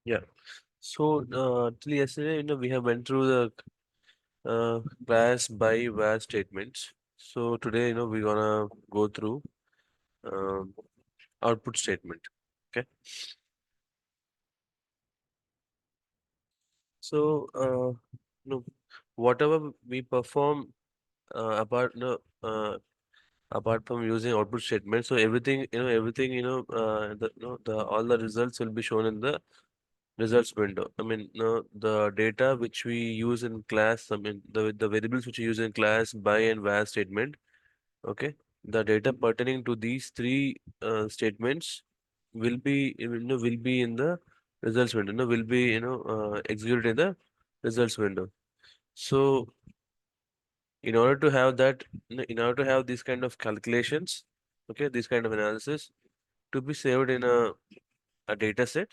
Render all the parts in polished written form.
Yeah. So till yesterday, we have went through the class by where statements. So today, we're gonna go through um, output statement. Okay. So whatever we perform apart apart from using output statement, so everything the all the results will be shown in the results window. I mean, no, the data which we use in class, I mean, the variables which we use in class by and where statement, okay, the data pertaining to these three statements will be in the results window, will be, executed in the results window. So, in order to have that, in order to have these kind of calculations, okay, this kind of analysis to be saved in a data set,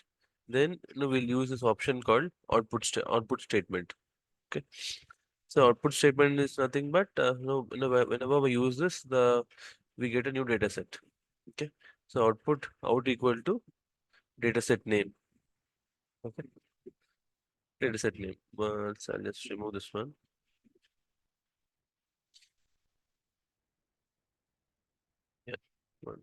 then we'll use this option called output statement. Okay, so output statement is nothing but whenever we use this, the we get a new data set. Okay, so out equal to data set name. Okay, data set name. So I'll just remove this one. Yeah, one.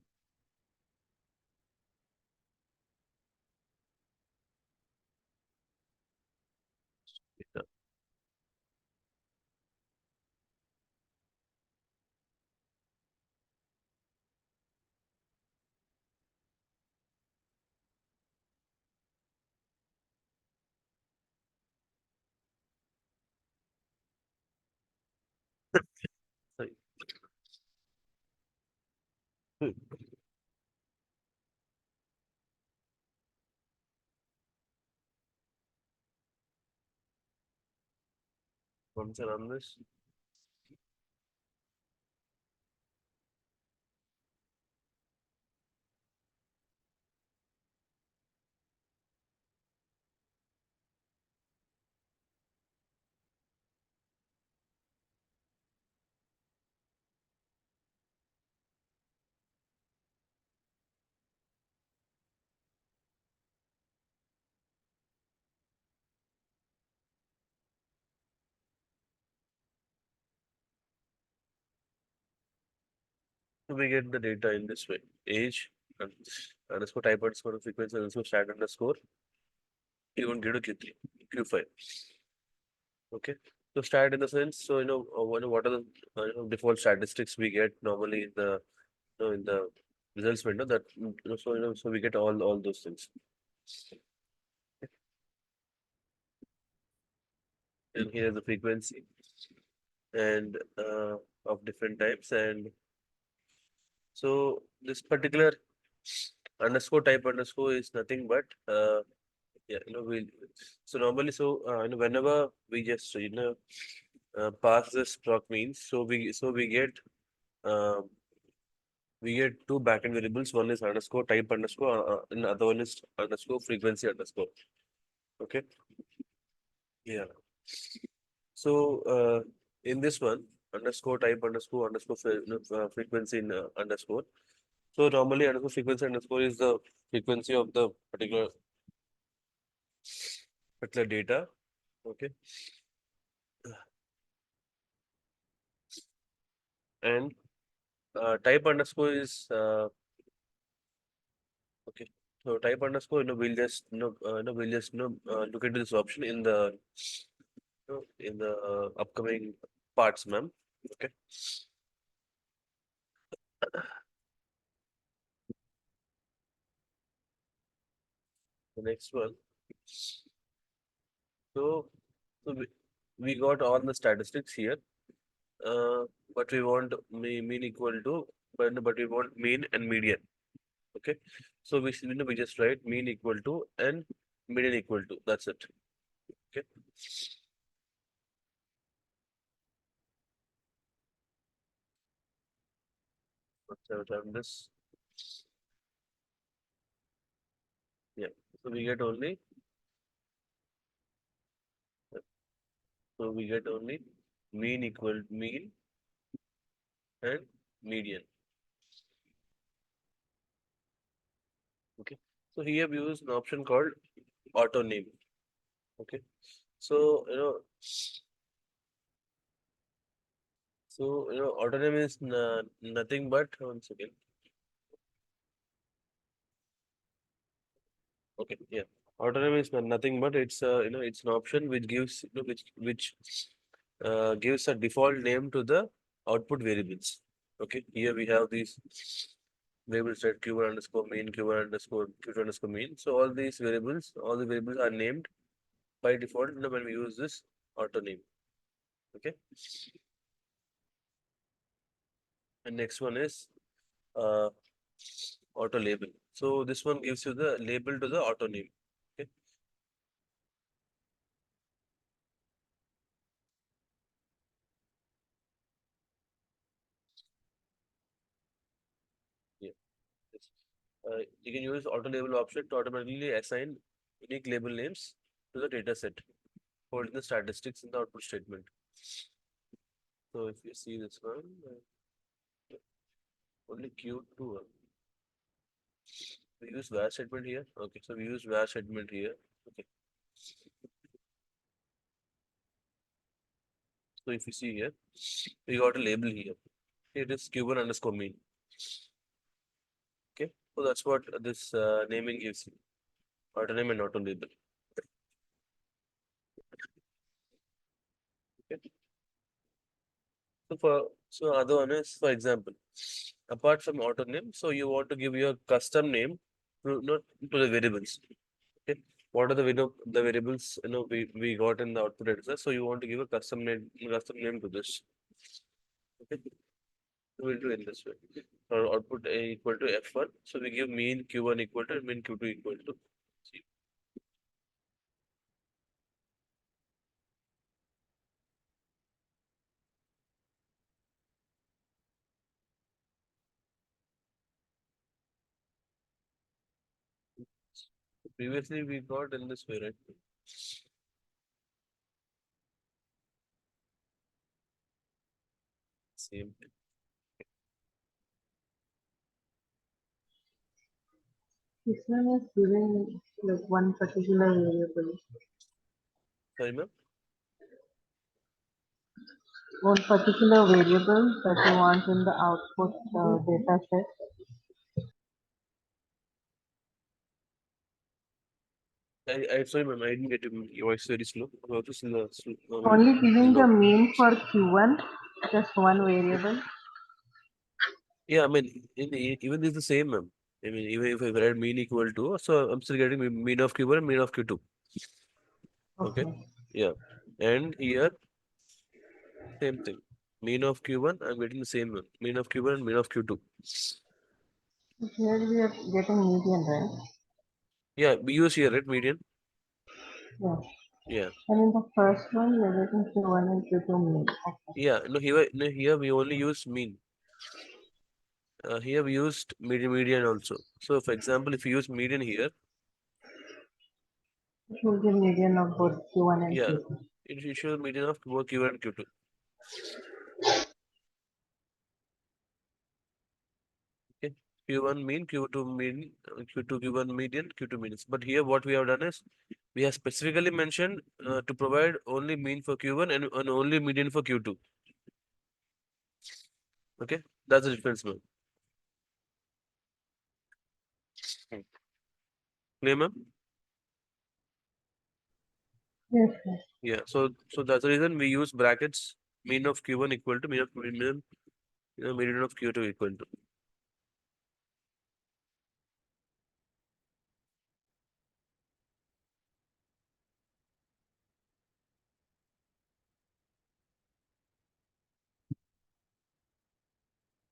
Data. Sorry. Hmm. Once I run this, so we get the data in this way: age and underscore type underscore frequency underscore stat underscore Q1, Q2, Q3, Q5. Okay. So stat in the sense, so what are the default statistics we get normally in the in the results window that so we get all those things. And here is the frequency and of different types. And so this particular underscore type underscore is nothing but yeah, we so normally whenever we just pass this proc means, so um, we get two backend variables. One is underscore type underscore, and the other one is underscore frequency underscore. Okay. Yeah. So in this one, underscore type underscore frequency in underscore. So normally underscore frequency underscore is the frequency of the particular data. Okay. And type underscore is okay. So type underscore, we'll just look into this option in the in the upcoming parts, ma'am. Okay. The next one. So, we got all the statistics here, uh, but we want mean equal to, but we want mean and median. Okay. So we just write mean equal to and median equal to. That's it. Okay. Let's have done this. Yeah. So we get only. So we get only mean and median. Okay. So here we use an option called auto name. Okay. So, auto name is nothing but, one second. Okay, yeah. Auto name is nothing but it's it's an option which gives which gives a default name to the output variables. Okay, here we have these variables set q1 underscore mean, q1 underscore q2 underscore mean. So all the variables are named by default, when we use this auto name. Okay, and next one is uh, auto label. So this one gives you the label to the auto name. Okay, yeah. Yes. You can use auto label option to automatically assign unique label names to the data set holding the statistics in the output statement. So if you see this one, only Q2. We use var statement here. Okay, so we use var statement here. Okay, so if you see here, we got a label here. It is Q1 underscore mean. Okay, so that's what this naming gives you. Auto name and auto label. Okay. So other one is, for example, apart from auto name, so you want to give your custom name to not to the variables. Okay. What are the variables we got in the output editor? So you want to give a custom name to this. Okay. So we'll do in this way. Our output A equal to F1. So we give mean Q1 equal to mean Q2 equal to C. Previously we got in this way, right? Same. This one is giving like one particular variable, Sorry, ma'am. one particular variable that you want in the output data set. I sorry, ma'am. I didn't get your voice very slow. Just slow, Only giving the low. mean for Q1, just one variable. Yeah, I mean, even this is the same, ma'am. I mean, even if I write mean equal to, so I'm still getting mean of Q1 and mean of Q2. Okay. Okay. Yeah. And here, same thing. Mean of Q1, I'm getting the same one. Mean of Q1 and mean of Q2. Here we are getting median, right? Yeah, we use here, right? Median. Yeah. Yeah. And in the first one, we are getting Q1 and Q2 mean. Okay. Yeah. No, here we only use mean. Here we used median also. So, for example, if you use median here, It will give median of both Q1 and yeah, Q2. it shows median of both Q1 and Q2. Okay. Q1 mean, Q2 mean, Q2 Q1 median, Q2 means. But here what we have done is we have specifically mentioned to provide only mean for Q1 and only median for Q2. Okay, that's the difference, ma'am. Clear, ma'am? Yes, yes. Yeah. So that's the reason we use brackets. Mean of Q1 equal to mean of median, median of Q2 equal to.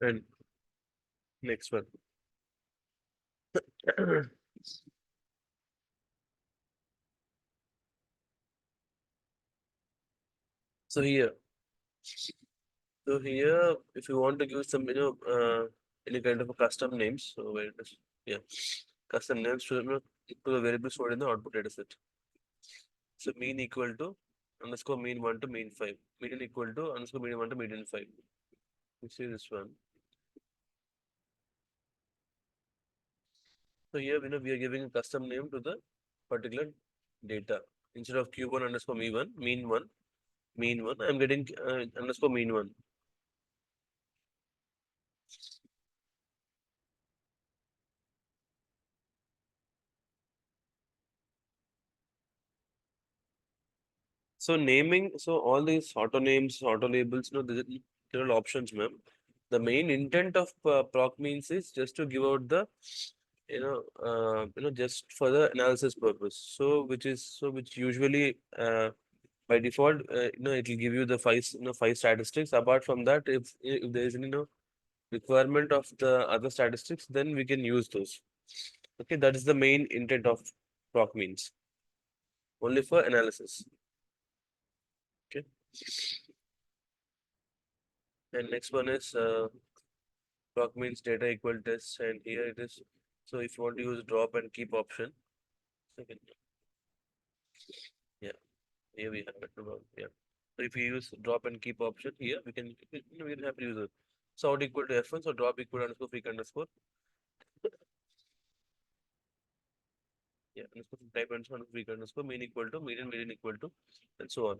And next one. So here, if you want to give some, any kind of a custom names, so where it is, yeah, custom names to the variable stored in the output data set. So mean equal to underscore mean one to mean five. Median equal to underscore median one to median five. You see this one. So here, we are giving a custom name to the particular data. Instead of Q1 underscore mean one, I'm getting underscore mean one. So naming, so all these auto names, auto labels, there are options, ma'am. The main intent of proc means is just to give out the, just for the analysis purpose. So which usually by default, it will give you the five statistics. Apart from that, if there is any, requirement of the other statistics, then we can use those. Okay, that is the main intent of proc means, only for analysis. Okay. And next one is proc means data equal test, and here it is. So if you want to use drop and keep option, second, yeah, here we have it. Yeah. So if you use drop and keep option here, we can have to use it. So out equal to F1, so drop equal to underscore freak underscore. Yeah, underscore type underscore freak underscore mean equal to median equal to, and so on.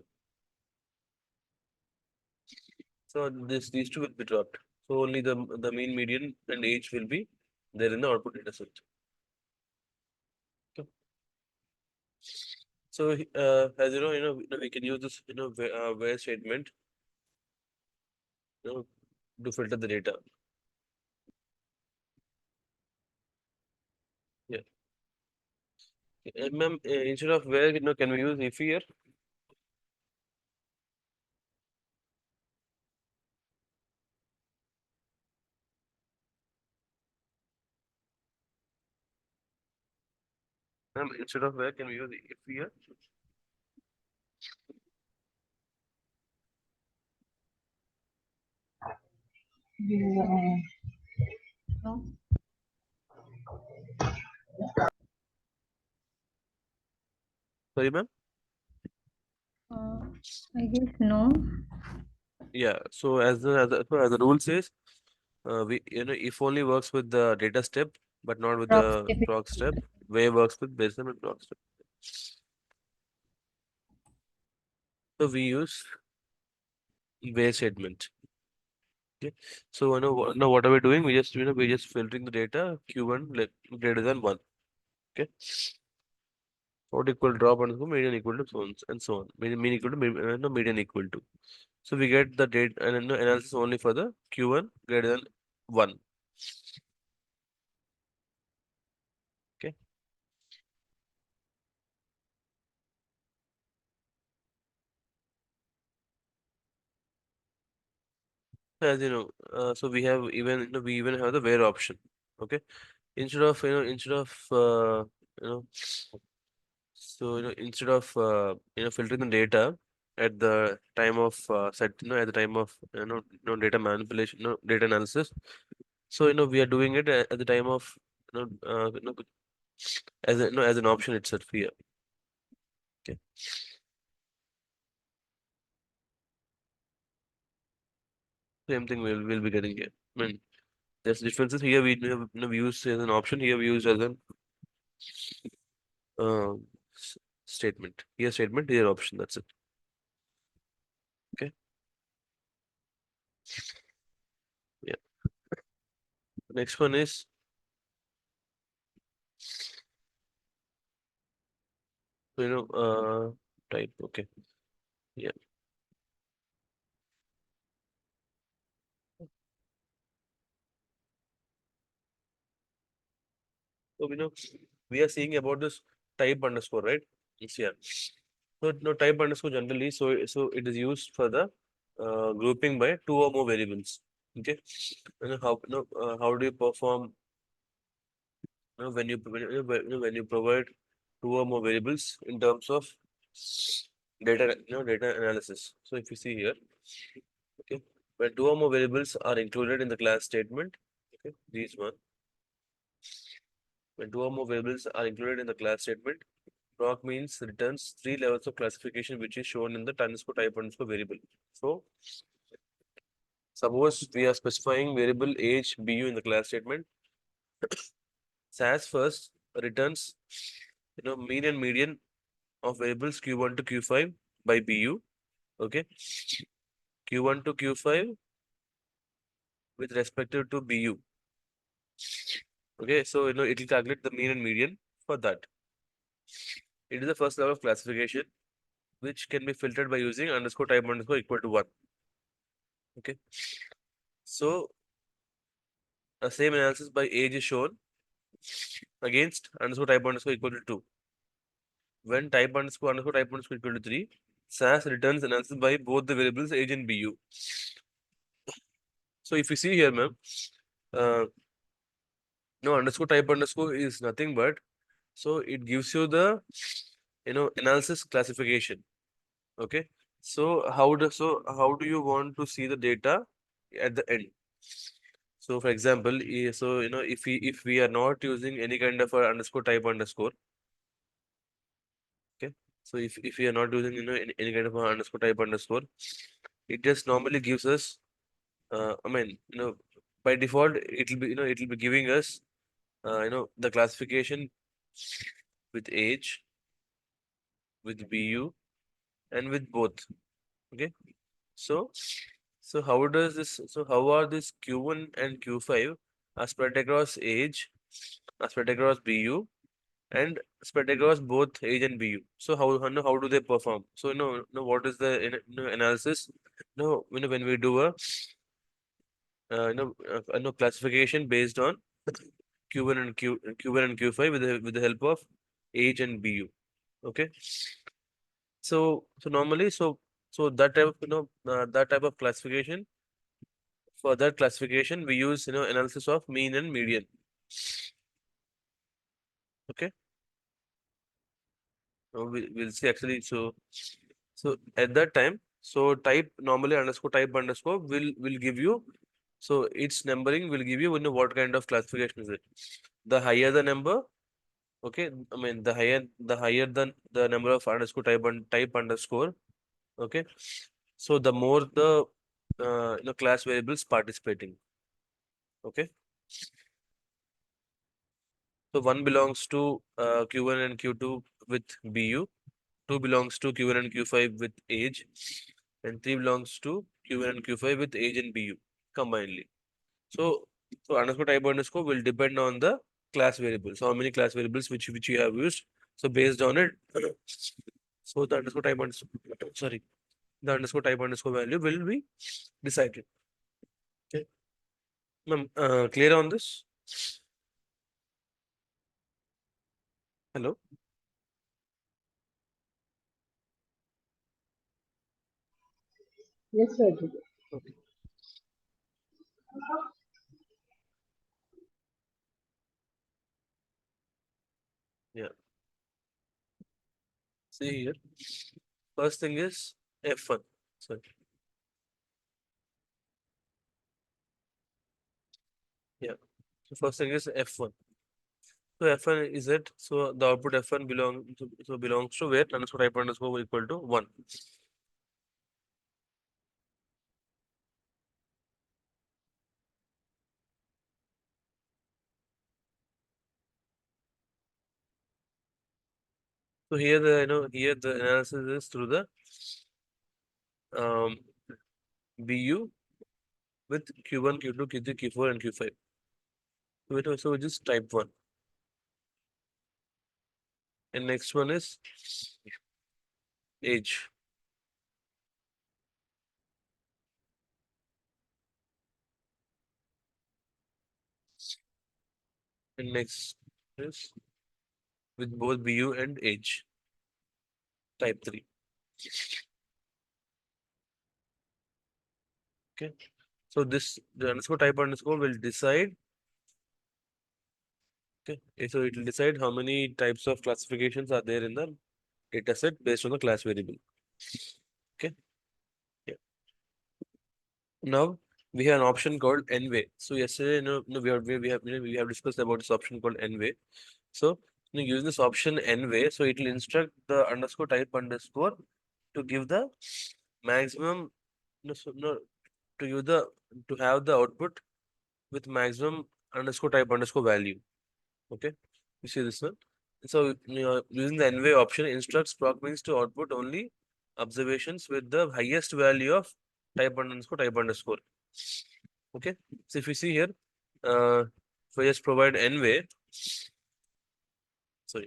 So these two will be dropped. So only the mean, median, and age will be there in the output data set. Okay. So as we can use this where statement, you know, to filter the data. Yeah. Ma'am, instead of where, can we use if here? Ma'am, instead of where, can we use if here? You, No, Sorry, ma'am. uh, I guess no. Yeah. So as the rule says, we if only works with the data step, but not with Proc the step. proc step. Where works with baseline and proc step. So we use where statement. Okay. So now what are we doing? We just filtering the data Q1 greater than 1. Okay. What equal drop underscore median equal to so on and so on. Mean equal to no, median equal to. So we get the data and then analysis only for the Q1 greater than 1. Okay. As you know, so we even have the where option. Okay. Instead of you know instead of filtering the data at the time of at the time of data manipulation, data analysis. So we are doing it at the time of as an option itself here. Okay. Same thing we'll be getting here. I mean, there's differences here. We use as an option. Here we use as an uh, s- statement. Here statement. Here option. That's it. Okay. Yeah. Next one is type. Okay. Yeah. So we are seeing about this type underscore, right? Yes, yeah. So no type underscore generally. So it is used for the grouping by two or more variables. Okay. How do you perform when you provide two or more variables in terms of data analysis. So if you see here, okay, when two or more variables are included in the class statement, okay, these one, when two or more variables are included in the class statement, proc means returns three levels of classification, which is shown in the underscore type underscore variable. So suppose we are specifying variable age bu in the class statement. SAS first returns mean and median of variables q1 to q5 by bu. Okay, q1 to q5 with respect to bu. Okay, so it will calculate the mean and median for that. It is the first level of classification, which can be filtered by using underscore type underscore equal to 1. Okay, so the same analysis by age is shown against underscore type underscore equal to 2. When type underscore type underscore equal to 3, SAS returns analysis by both the variables age and bu. So if you see here, ma'am, uh, no underscore type underscore is nothing but, so it gives you the analysis classification. Okay, so how do you want to see the data at the end? So for example, so if we are not using any kind of a underscore type underscore. Okay, so if we are not using any kind of a underscore type underscore, it just normally gives us I mean by default it will be giving us the classification with age, with bu, and with both. Okay, so how are this q1 and q5 are spread across age, are spread across bu, and spread across both age and bu. So how do they perform? So what is the analysis? When we do a classification based on q1 and q1 and q5 with the help of age and bu. Okay, so normally so that type of classification, for that classification we use analysis of mean and median. Okay, we'll see actually. So at that time, so type normally underscore type underscore will give you, so its numbering will give you what kind of classification is it. The higher the number, okay, I mean the higher the number of underscore type underscore. Okay, so the more the class variables participating. Okay, so 1 belongs to q1 and q2 with bu, 2 belongs to q1 and q5 with age, and 3 belongs to q1 and q5 with age and bu combinedly. So underscore type underscore will depend on the class variables. How many class variables which you have used. So based on it, so the underscore type underscore sorry, the underscore type underscore value will be decided. Okay, ma'am, clear on this? Hello. Yes, sir. Okay. Yeah. See here. First thing is F1. Sorry. Yeah. So first thing is F1. So F1 is it? So the output F1 belongs to where underscore type underscore equal to 1. So here the analysis is through the um BU with Q1, Q2, Q3, Q4, and Q5. So just type 1. And next one is age. And next is with both BU and age. Type 3. Okay. So the underscore type underscore will decide. Okay. So it will decide how many types of classifications are there in the data set based on the class variable. Okay. Yeah. Now we have an option called n-way. So yesterday, we have discussed about this option called n-way. So using this option n-way, so it will instruct the underscore type underscore to give the maximum, to give the to have the output with maximum underscore type underscore value. Okay, you see this one. So using the NV option, instructs proc means to output only observations with the highest value of type underscore type underscore. Okay. So if you see here, if I just provide NV, so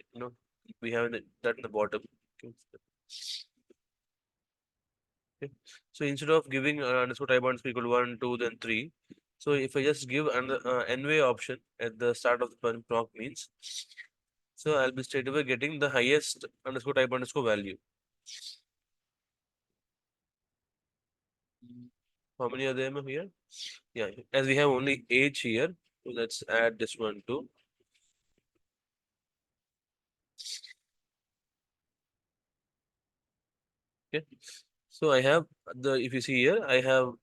we have that in the bottom. Okay. Okay. So instead of giving underscore type underscore equal to 1, 2, then 3. So if I just give an NV option at the start of the proc means, so I'll be straight away getting the highest underscore type underscore value. How many are there here? Yeah, as we have only age here, so let's add this one too. Okay. So I have if you see here, I have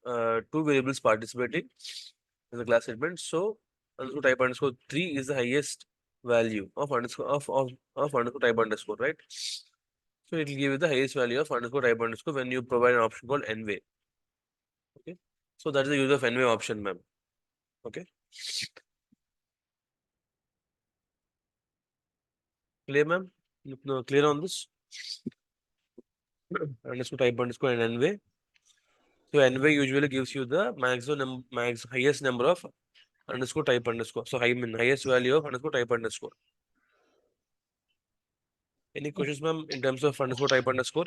two variables participating in the class segment. So underscore type underscore 3 is the highest value of underscore of underscore type underscore, right? So it will give you the highest value of underscore type underscore when you provide an option called NWay. Okay. So that is the use of NWay option, ma'am. Okay. Clear, ma'am? No, clear on this? Underscore type underscore and NWay. So NWay usually gives you the highest number of underscore type underscore. So highest value of underscore type underscore. Any questions, ma'am, in terms of underscore type underscore?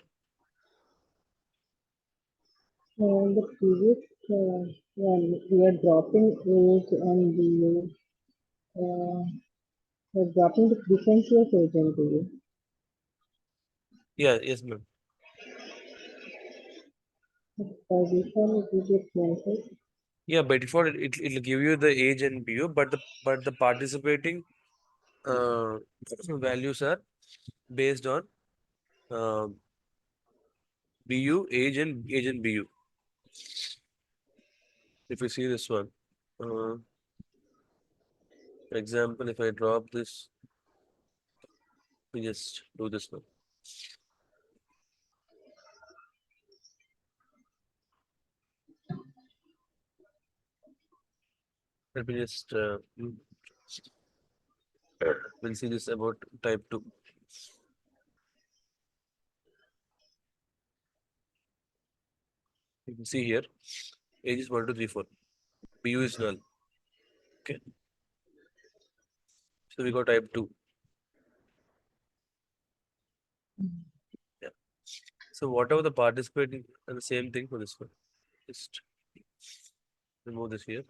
In the previous one, we are dropping age and we're dropping the frequency of age and BU. Yeah, yes, ma'am. By default, it will be expensive. Yeah, by default it'll give you the age and BU, but the participating values are based on uh, BU, age and BU. If you see this one, for example, if I drop this, we just do this one. Let me just we'll see this about type 2. You can see here, age is 1, 2, 3, 4. BU is null. Okay. So we got type 2. Yeah. So whatever the participating and the same thing for this one. Just remove this here.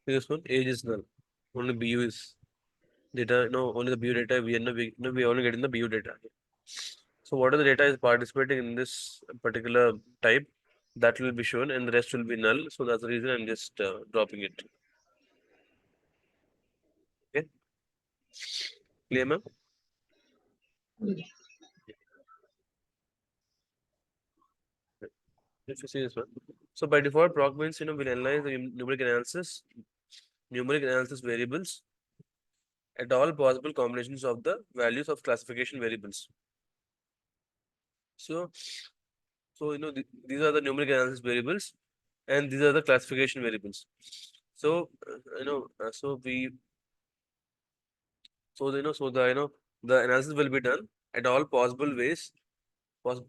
This one, age is null. Only BU is data. No, only the BU data. We only getting the BU data. So what are the data is participating in this particular type, that will be shown, and the rest will be null. So that's the reason I'm just dropping it. Okay, clear, ma'am? If you see this one, so by default, proc means will analyze the numeric analysis variables at all possible combinations of the values of classification variables. So these are the numeric analysis variables, and these are the classification variables. So so we so so the analysis will be done at all possible ways,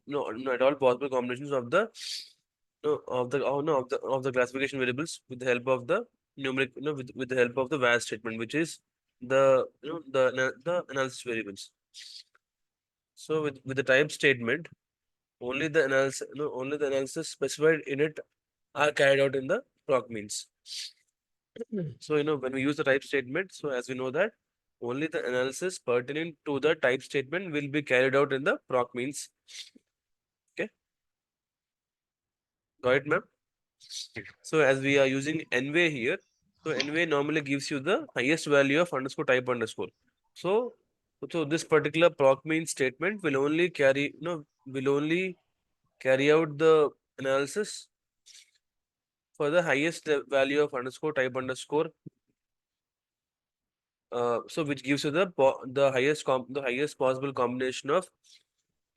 no, at all possible combinations of the no of the oh, no of the classification variables with the help of the numeric with the help of the var statement, which is the the analysis variables. So with the type statement, only the analysis specified in it are carried out in the proc means. So when we use the type statement, so as we know that only the analysis pertaining to the type statement will be carried out in the proc means. Okay, got it, ma'am? So as we are using NWay here, so NWay normally gives you the highest value of underscore type underscore. So this particular proc means statement will only carry out the analysis for the highest value of underscore type underscore. So which gives you the highest possible combination of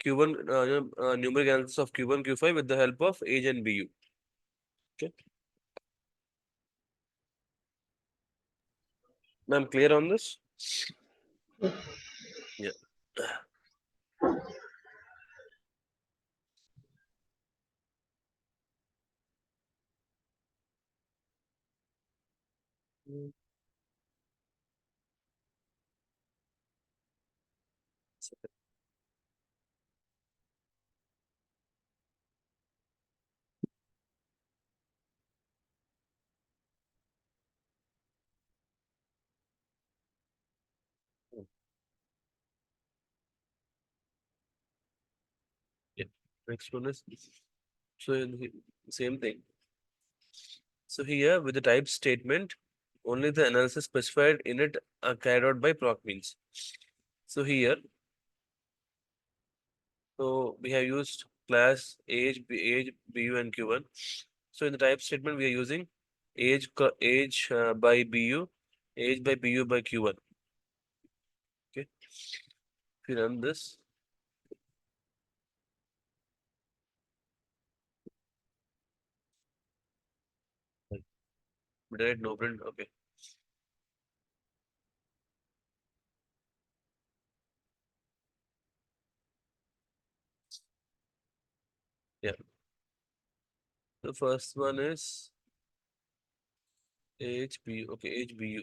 Q1 numeric analysis of Q1, Q5 with the help of age and BU. Okay. Ma'am, clear on this? Yeah. Yeah. Next one is so same thing. So here with the type statement, only the analysis specified in it are carried out by proc means. So here, so we have used class age, BU and Q1. So in the type statement, we are using age by BU, age by BU by Q1. Okay. If you run this, right, no print. Okay. Yeah. The first one is HBU. Okay, HBU.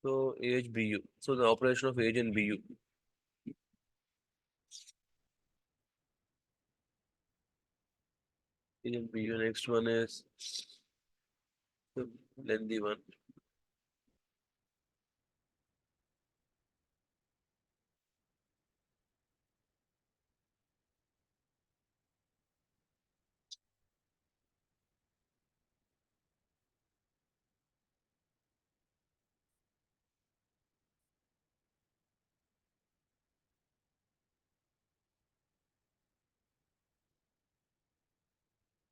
So HBU. So the operation of age and BU. Age and BU. Next one is the lengthy one.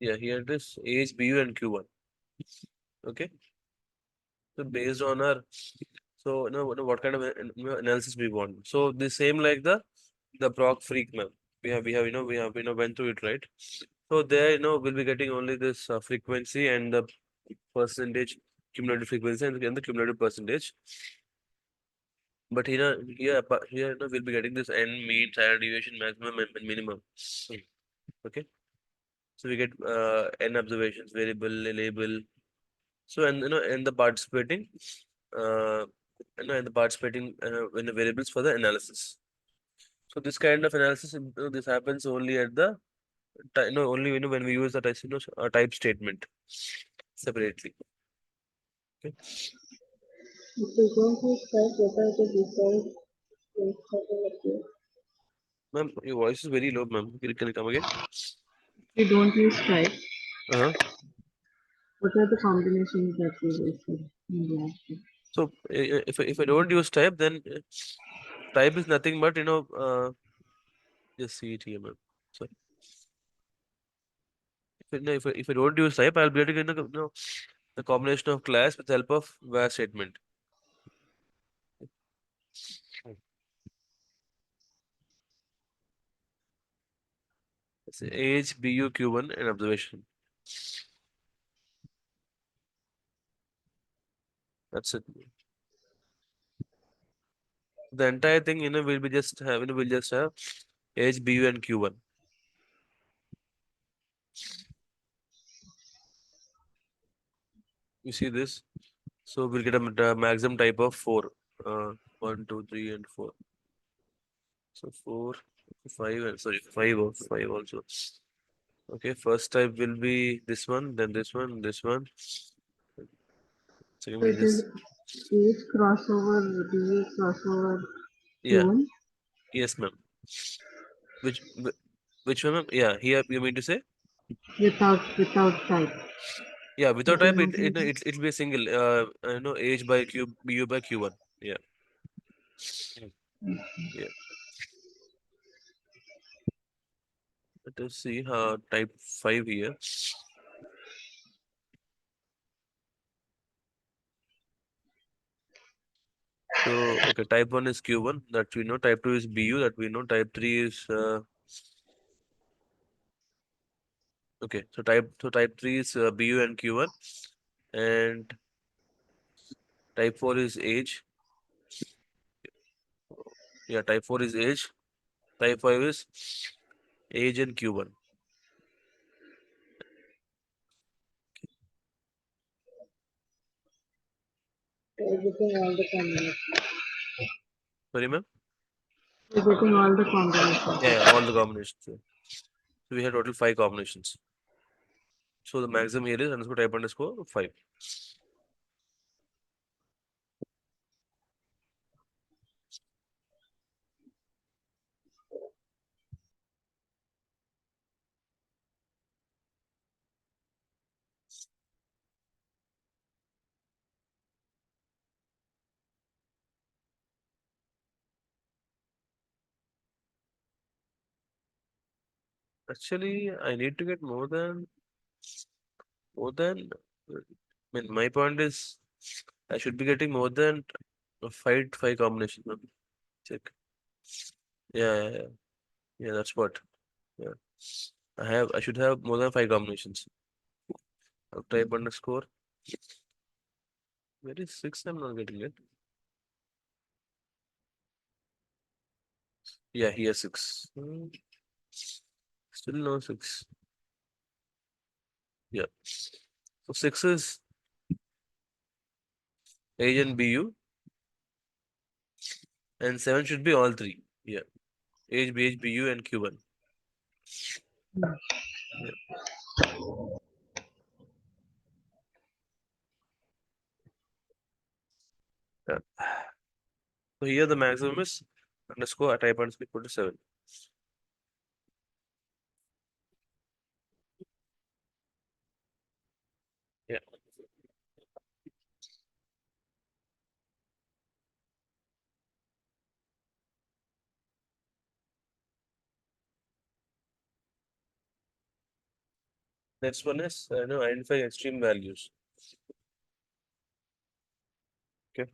Yeah, here it is age, BU and Q1. Okay. So based on our, so what kind of analysis we want. So the same like the proc freak map. We have went through it, right? So there we'll be getting only this frequency and the percentage cumulative frequency and the cumulative percentage. But here we'll be getting this n mean, standard deviation, maximum and minimum. Okay. So we get n observations, variable, label. So and and the participating uh and the participating in the variables for the analysis. So this kind of analysis, this happens only at the only when we use the type statement separately. Okay. If you don't use type, what are the results like this? Ma'am, your voice is very low, ma'am. Can you come again? If you don't use type, Uh-huh. what are the combinations that we will see in the output? So if I don't use type, then type is nothing but just see it here, ma'am. So if I don't use type, I'll be able to get the combination of class with the help of where statement. It's age, BU, Q1, and observation. That's it. The entire thing, will be just have, we'll just have age, BU, and Q1. You see this? So we'll get a maximum type of 4. 1, 2, 3, and 4. So 4, 5, and sorry, 5 also. Okay, first type will be this one, then this one, this one. Second So will it is this. age crossover, BA crossover Yeah, Q1 yes, ma'am. Which which one, ma'am? Yeah, here you mean to say? without type. Yeah, If without you type, don't use it, it'll be a single. Age by Q, BU by Q1. Yeah, yeah. Let us see. Type 5 here. So Okay, type 1 is Q1, that we know. Type 2 is BU, that we know. Type 3 is okay. So type 3 is BU and Q1, and type 4 is age. Yeah, type 4 is age. Type 5 is age and Q1. We're getting all the combinations. Sorry, ma'am? We're getting all the combinations. Yeah, all the combinations. Yeah. So we have total 5 combinations. So the maximum here is underscore type underscore 5. Actually, I need to get more than. I mean, my point is, I should be getting more than five combinations, ma'am. Check. Yeah. Yeah, that's what. Yeah. I should have more than 5 combinations. Type underscore. Where is 6? I'm not getting it. Yeah, here 6. Still no 6. Yeah. So 6 is age and BU, and 7 should be all 3. Yeah. Age, BH, BU, and Q1. Yeah. Yeah. So here the maximum is underscore type underscore equal to 7. Yeah. Next one is identify extreme values. Okay.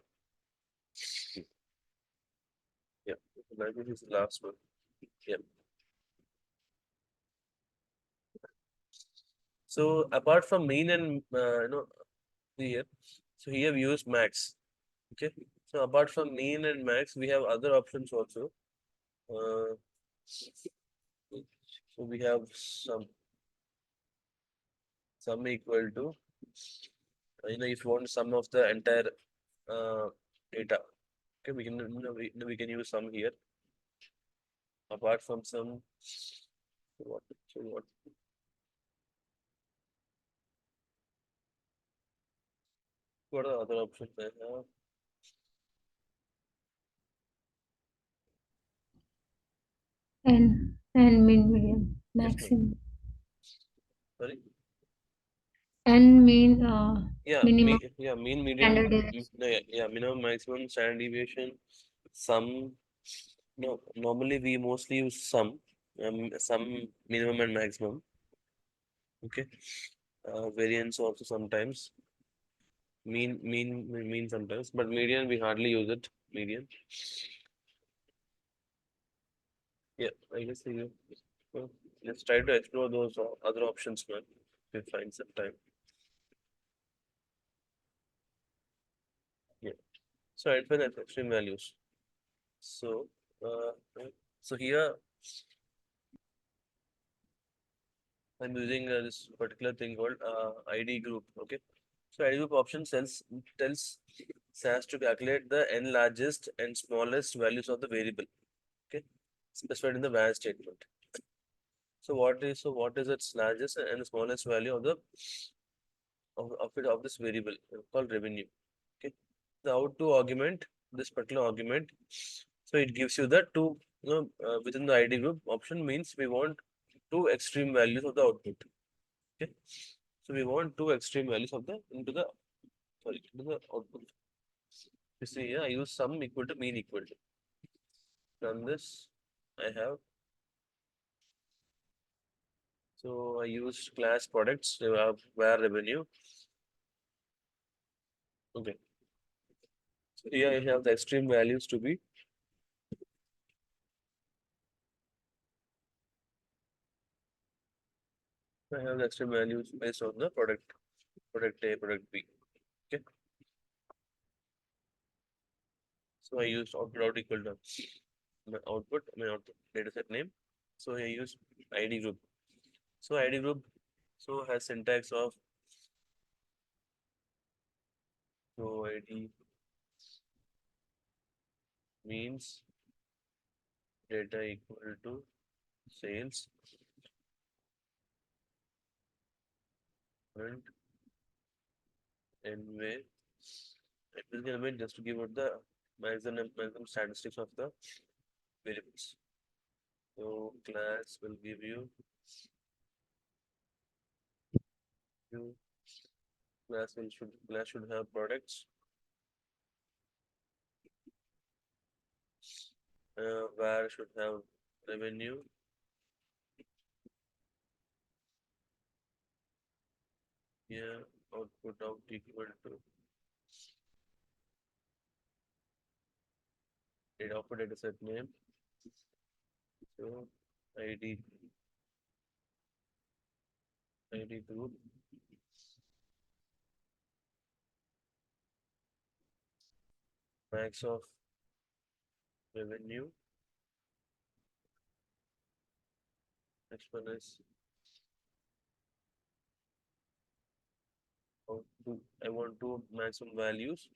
Yeah. Language is the last one. Yeah. So apart from mean and here, so here we use max. Okay. So apart from mean and max, we have other options also. Uh, so we have sum equal to if you want sum of the entire data. Okay, we can use sum here. Apart from sum, what what are the other options I have? And mean medium Yes, ma'am. maximum. Sorry. And mean Yeah, minimum mean, median, standard deviation. no, yeah, minimum, maximum, standard deviation, sum. No, normally we mostly use sum, minimum and maximum. Okay, variance also sometimes. Mean sometimes, but median we hardly use it. Median. Yeah, I guess let's try to explore those other options, man. We find some time. Yeah. So identify the extreme values. So, right. So here I'm using this particular thing called ID group. Okay. So ID group option tells SAS to calculate the n largest and smallest values of the variable. Okay. Specified in the var statement. So what is its largest and smallest value of of this variable called revenue. Okay. The how to augment this particular argument. So it gives you the two within the ID group option means we want two extreme values of the output. Okay. So we want two extreme values of the into the output. You see here I use sum equal to mean equal to. Run this. I have so I used class products, where revenue. Okay. So here I have the extreme values to be. I have the extreme values based on the product A, product B. Okay. So I used output equal to my output data set name. So I use ID group. So ID group has syntax of ID means data equal to sales and anyway. It will give me just to give out the maximum statistics of the variables. So class will give you class should have products. Where should have revenue. Here output out equal to output data set name. So ID group max of revenue. Next one is I want two maximum values.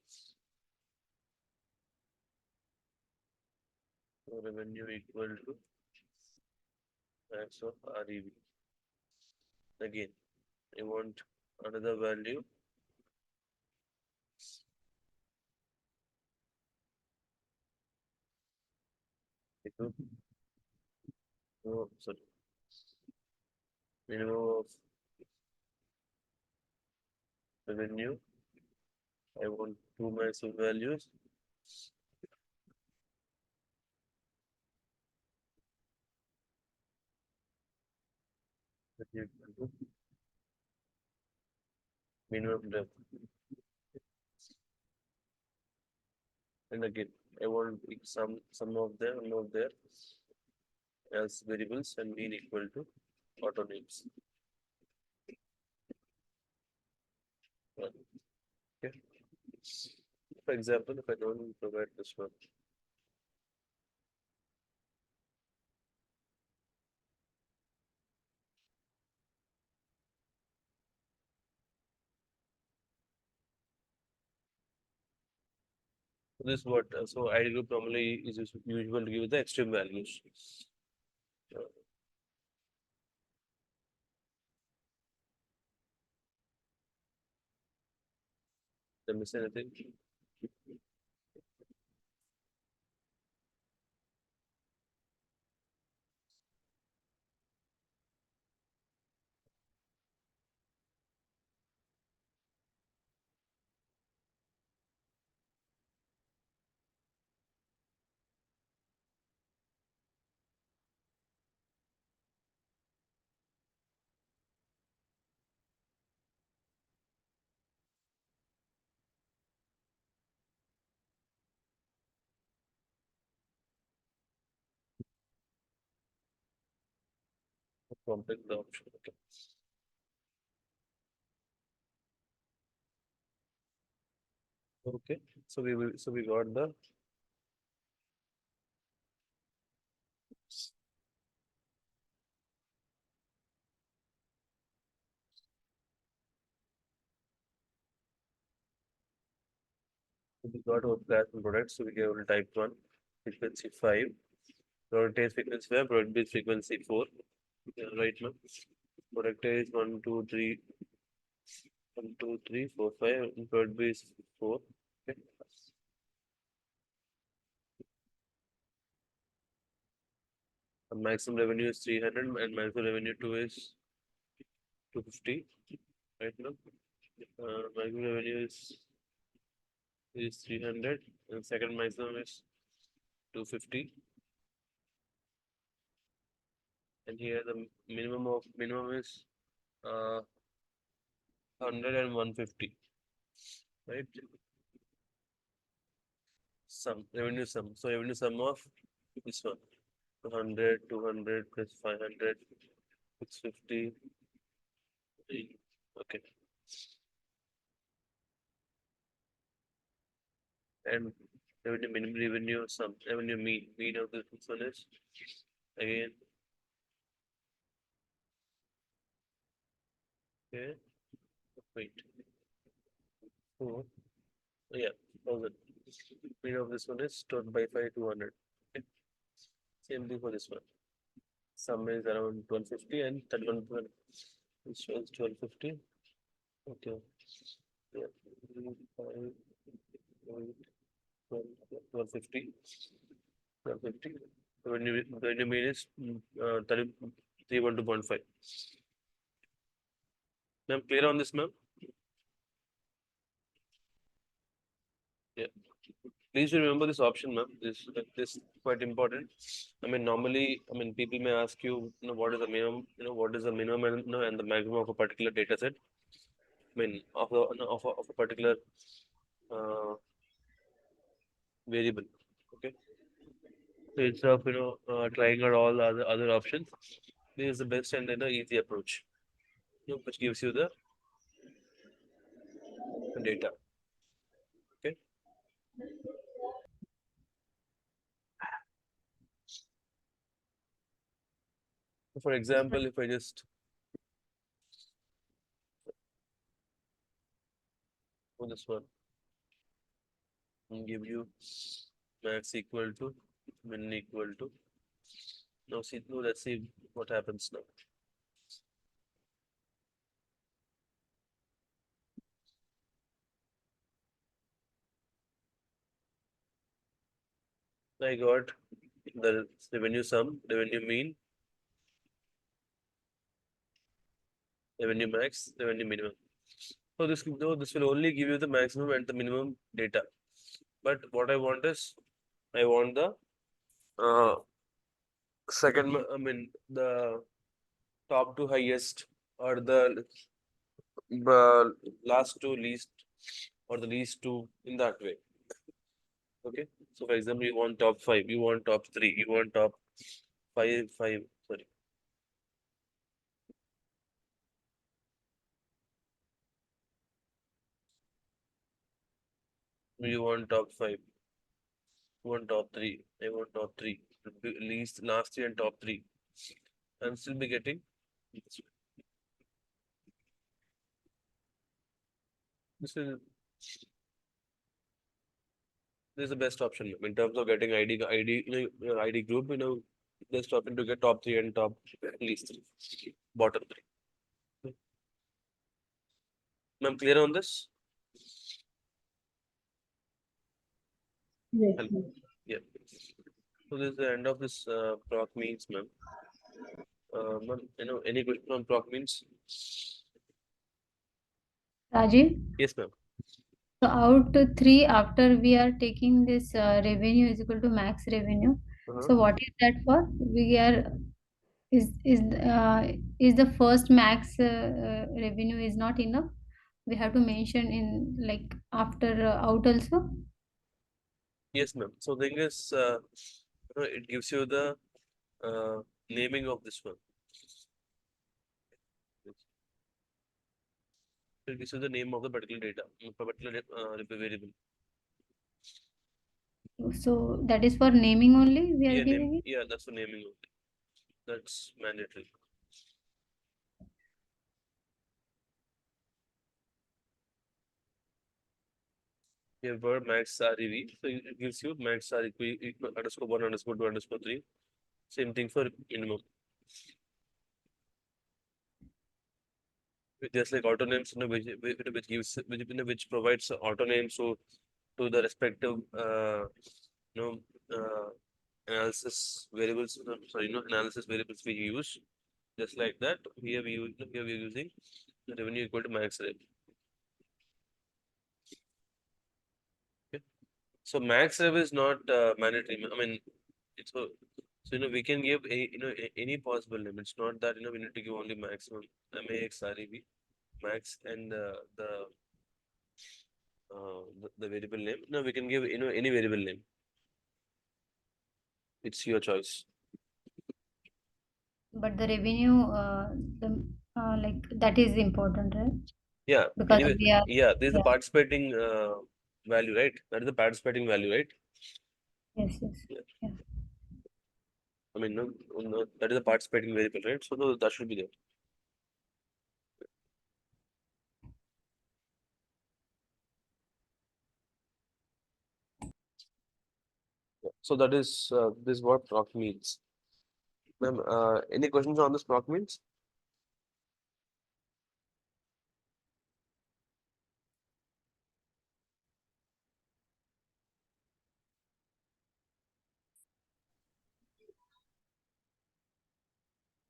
So revenue equal to max of REV. Again, I want another value. Oh, sorry. Minimum of revenue. I want two maximum values. Minimum depth. And again, I want some of there as variables and mean equal to auto names. Okay. For example, if I don't provide this one, so this is what so ID group normally is usual to give the extreme values. Uh, Did I miss anything? Complex the option. Okay. Okay. So we got the our class and product. So we give type 1, frequency 5, product is frequency 5, product is frequency 4. Right now, product is 1, 2, 3, 1, 2, 3, 4, 5, and product B is 4. Okay. The maximum revenue is 300 and maximum revenue 2 is 250 right now. Maximum revenue is 300 and second maximum is 250. And here the minimum is 100 and 150, right? sum, revenue sum. So revenue sum of this one, 200, 200 plus 500, 650. Okay. And revenue minimum, revenue sum, revenue mean of this one is again. Okay. Wait. Oh, yeah, 1000. Mean of this one is 12 by 5, 200. Okay. Same thing for this one. Sum is around 1250 and that one, this one is 1250. Okay. Yeah. 5, 1250. 1250. Revenue mean is 312.5. Ma'am, clear on this, ma'am? Yeah. Please remember this option, ma'am. This quite important. I mean, normally, I mean, people may ask you, what is the minimum, what is the minimum and, and the maximum of a particular data set. I mean, of a particular uh, variable. Okay. So instead of trying out all the other options, this is the best and easy approach, which gives you the data. Okay. So for example, if I just do this one and give you max equal to min equal to. Now see, now let's see what happens now. I got the revenue sum, revenue mean, revenue max, revenue minimum. So this will only give you the maximum and the minimum data. But what I want is I want the uh, I mean the top to highest or the last to least or the least to in that way. Okay. So for example, you want top 5, you want top 3, you want top 5, sorry. You want top 5, you want top 3, I want top 3, least, last 3 and top 3. I'm still be getting this is this is the best option in terms of getting ID, your ID group, best option to get top 3 and top least 3, bottom 3. I'm clear on this? Yes, Hello. yes. Yeah. So this is the end of this proc means, ma'am. Ma'am, any question on proc means? Rajiv, Yes, ma'am. so out to three after we are taking this revenue is equal to max revenue. Uh-huh. So what is that for? We are is the first max revenue is not enough. We have to mention in like after out also. Yes, ma'am. So thing is, it gives you the naming of this one. It gives you the name of the particular data, particular variable. So that is for naming only we are Yeah, name. giving it. Yeah, that's the naming only. That's mandatory. You have word max REV, so it gives you max R equal underscore 1 underscore 2 underscore 3. Same thing for minimum. Just like auto names, which gives which provides auto names to the respective you know uh, analysis variables. Sorry, analysis variables we use. Just like that, here we are using the revenue equal to max rev. Okay. So max rev is not mandatory. I mean, it's so we can give any possible name. It's not that we need to give only maximum max rev max and the the variable name. No, we can give any variable name. It's your choice. But the revenue, the like that is important, right? Yeah. Because Anyway, we are, yeah. There's a yeah, participating value, right? That is the participating value, right? yes, yes, Yeah. yeah. I mean, no, that is a participating variable, right? So that should be there. Yeah. So that is this is what proc means. Ma'am, any questions on this proc means?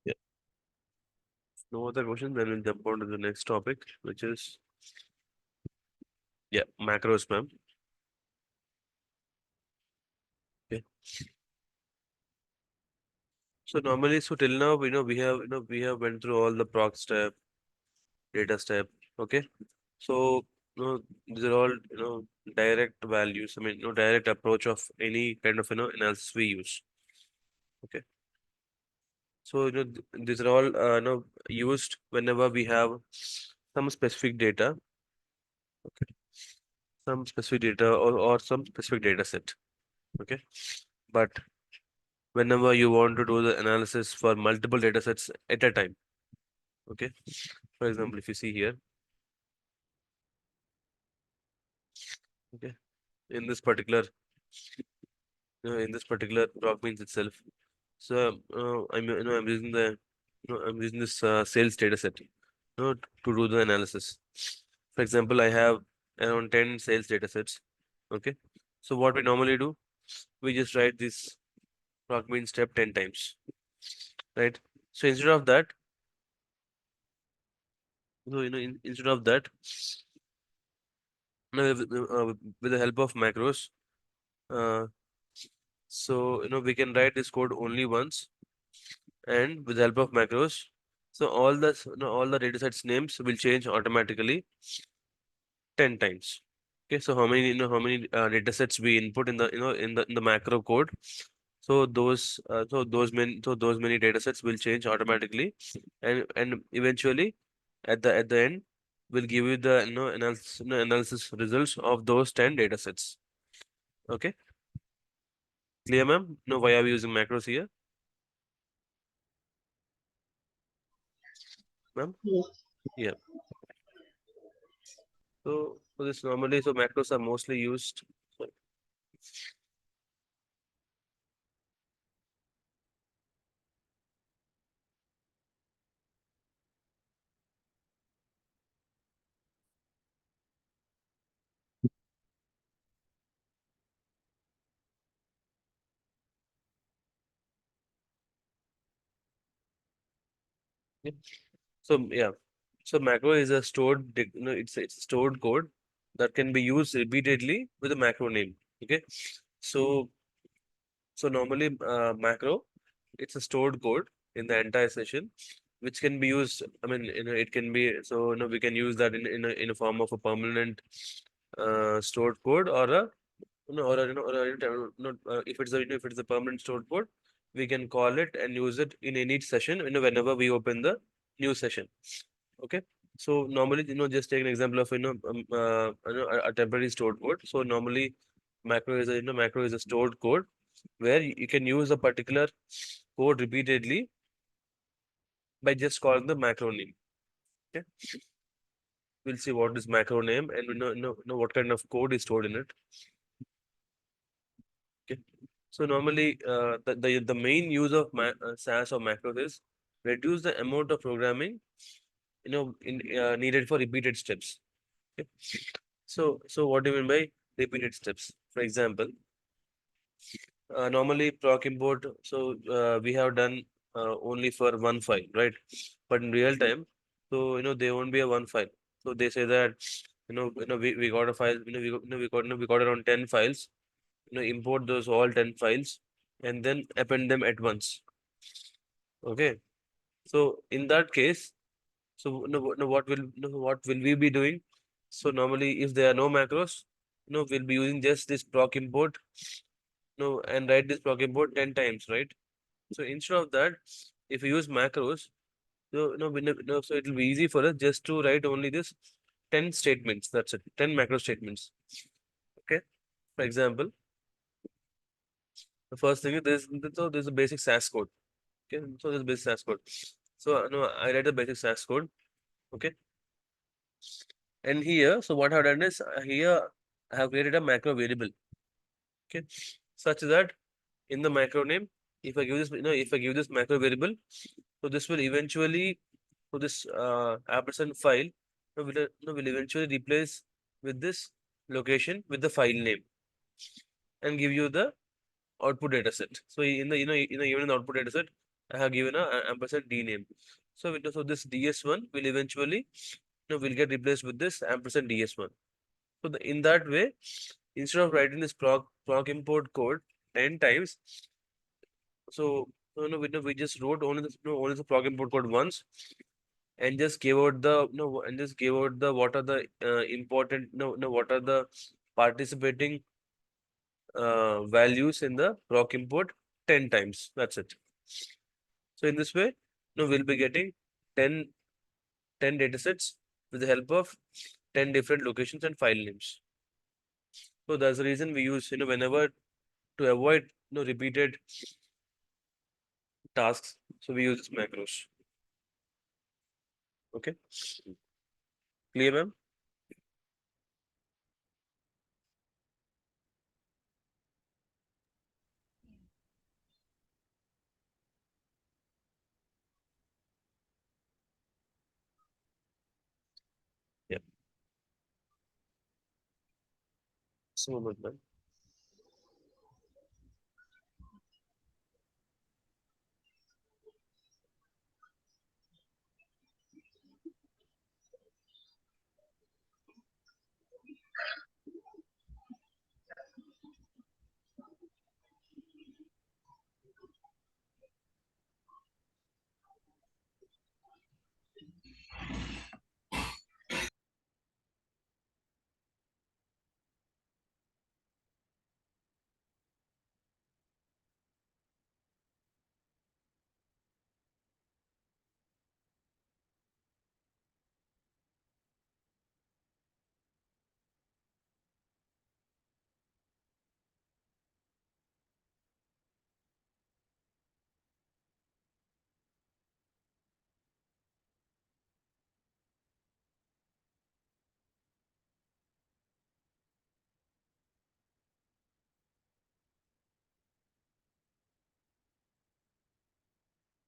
Yeah. No other questions, then we'll jump on to the next topic, which is yeah, macros, ma'am. Okay. So normally, so till now, we have went through all the proc step, data step. Okay. So, these are all, direct values. I mean, direct approach of any kind of, analysis we use. Okay. So, these are all, used whenever we have some specific data, okay, some specific data or some specific data set. Okay. But whenever you want to do the analysis for multiple data sets at a time, okay. For example, if you see here, okay, in this particular, in this particular block means itself. So I'm using I'm using this sales data set, to do the analysis. For example, I have around 10 sales data sets. Okay. So what we normally do, we just write this proc mean step 10 times, right? So instead of that, instead of that, with the help of macros, uh, so we can write this code only once, and with the help of macros, so all the data sets names will change automatically 10 times. Okay, so how many data sets we input in the in the macro code. So those many data sets will change automatically, and eventually at the end will give you the analysis results of those 10 data sets. Okay, clear, ma'am? No, why are we using macros here, ma'am? Yes. Yeah. So this normally, so macros are mostly used. Yeah. So yeah, so macro is a stored, it's a stored code that can be used repeatedly with a macro name. Okay, so normally macro, it's a stored code in the entire session, which can be used. I mean, it can be, so we can use that in a form of a permanent stored code, or a or a, or a, if it's a if it's a permanent stored code, we can call it and use it in any session, whenever we open the new session. Okay. So normally, just take an example of, a temporary stored code. So normally macro is a stored code where you can use a particular code repeatedly by just calling the macro name. Okay. We'll see what is macro name, and we know what kind of code is stored in it. Okay. So normally, the main use of SAS or macros is reduce the amount of programming, needed for repeated steps. Okay. So what do you mean by repeated steps? For example, normally proc import, so we have done only for one file, right? But in real time, so they won't be a one file. So they say that we got a file, we got around 10 files, import those all 10 files and then append them at once. Okay. So in that case, so what will we be doing? So normally, if there are no macros, we'll be using just this proc import, and write this proc import 10 times, right? So instead of that, if you use macros, so it will be easy for us just to write only this 10 statements. That's it, 10 macro statements. Okay. For example, the first thing is this. So there's a basic SAS code. Okay. So there's basic SAS code. So no, I write the basic SAS code. Okay. And here, so what I've done is here I have created a macro variable. Okay, such that in the macro name, if I give this, if I give this macro variable, so this will eventually, so this ampersand file, will eventually replace with this location with the file name and give you the output data set. So in the even in the output data set, I have given a ampersand d name. So so this ds1 will eventually will get replaced with this ampersand ds1. So in that way, instead of writing this proc import code 10 times, so we just wrote only this only the proc import code once and just gave out the and just gave out the what are the important what are the participating values in the proc import 10 times. That's it. So in this way, we'll be getting 10 10 datasets with the help of 10 different locations and file names. So that's the reason we use whenever to avoid repeated tasks. So we use this macros. Okay. Clear, ma'am? Yeah. So moment, ma'am.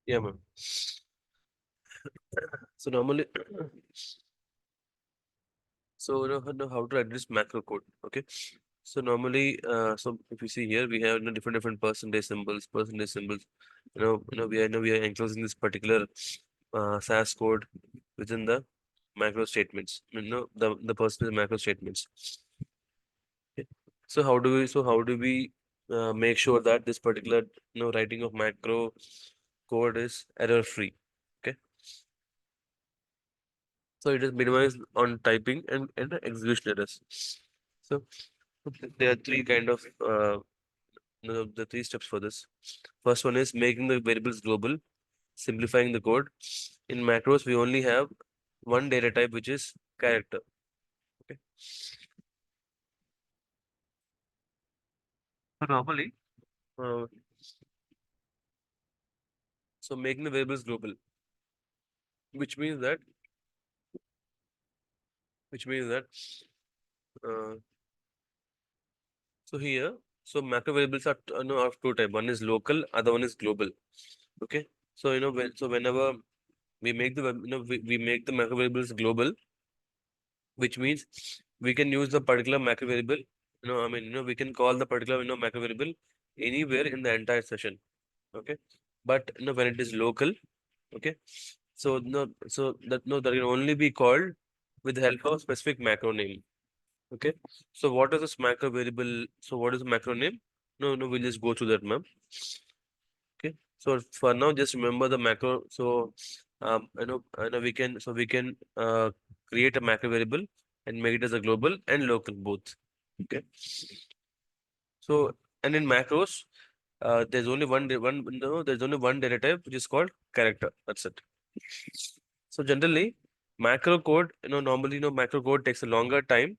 Yeah, ma'am. So normally, so how to address macro code. Okay. So normally, so if you see here, we have different percentage symbols. We are enclosing this particular SAS code within the macro statements. The percentage macro statements. Okay. So how do we make sure that this particular writing of macro code is error free? Okay. So it is minimized on typing and execution errors. So there are three kind of the three steps for this. First one is making the variables global, simplifying the code. In macros, we only have one data type, which is character. Okay. So normally, uh, so making the variables global, which means that which means that uh, so here, so macro variables are of two type. One is local, other one is global. Okay. So whenever we make the we make the macro variables global, which means we can use the particular macro variable. We can call the particular macro variable anywhere in the entire session. Okay. But when it is local, okay. So that can only be called with the help of specific macro name. Okay. So what is this macro variable? So what is the macro name? No, we'll just go through that, ma'am. Okay. So for now, just remember the macro. So I know we can create a macro variable and make it as a global and local both. Okay. So, and in macros, there's only one no, there's only one data type which is called character. That's it. So generally, macro code, normally, macro code takes a longer time.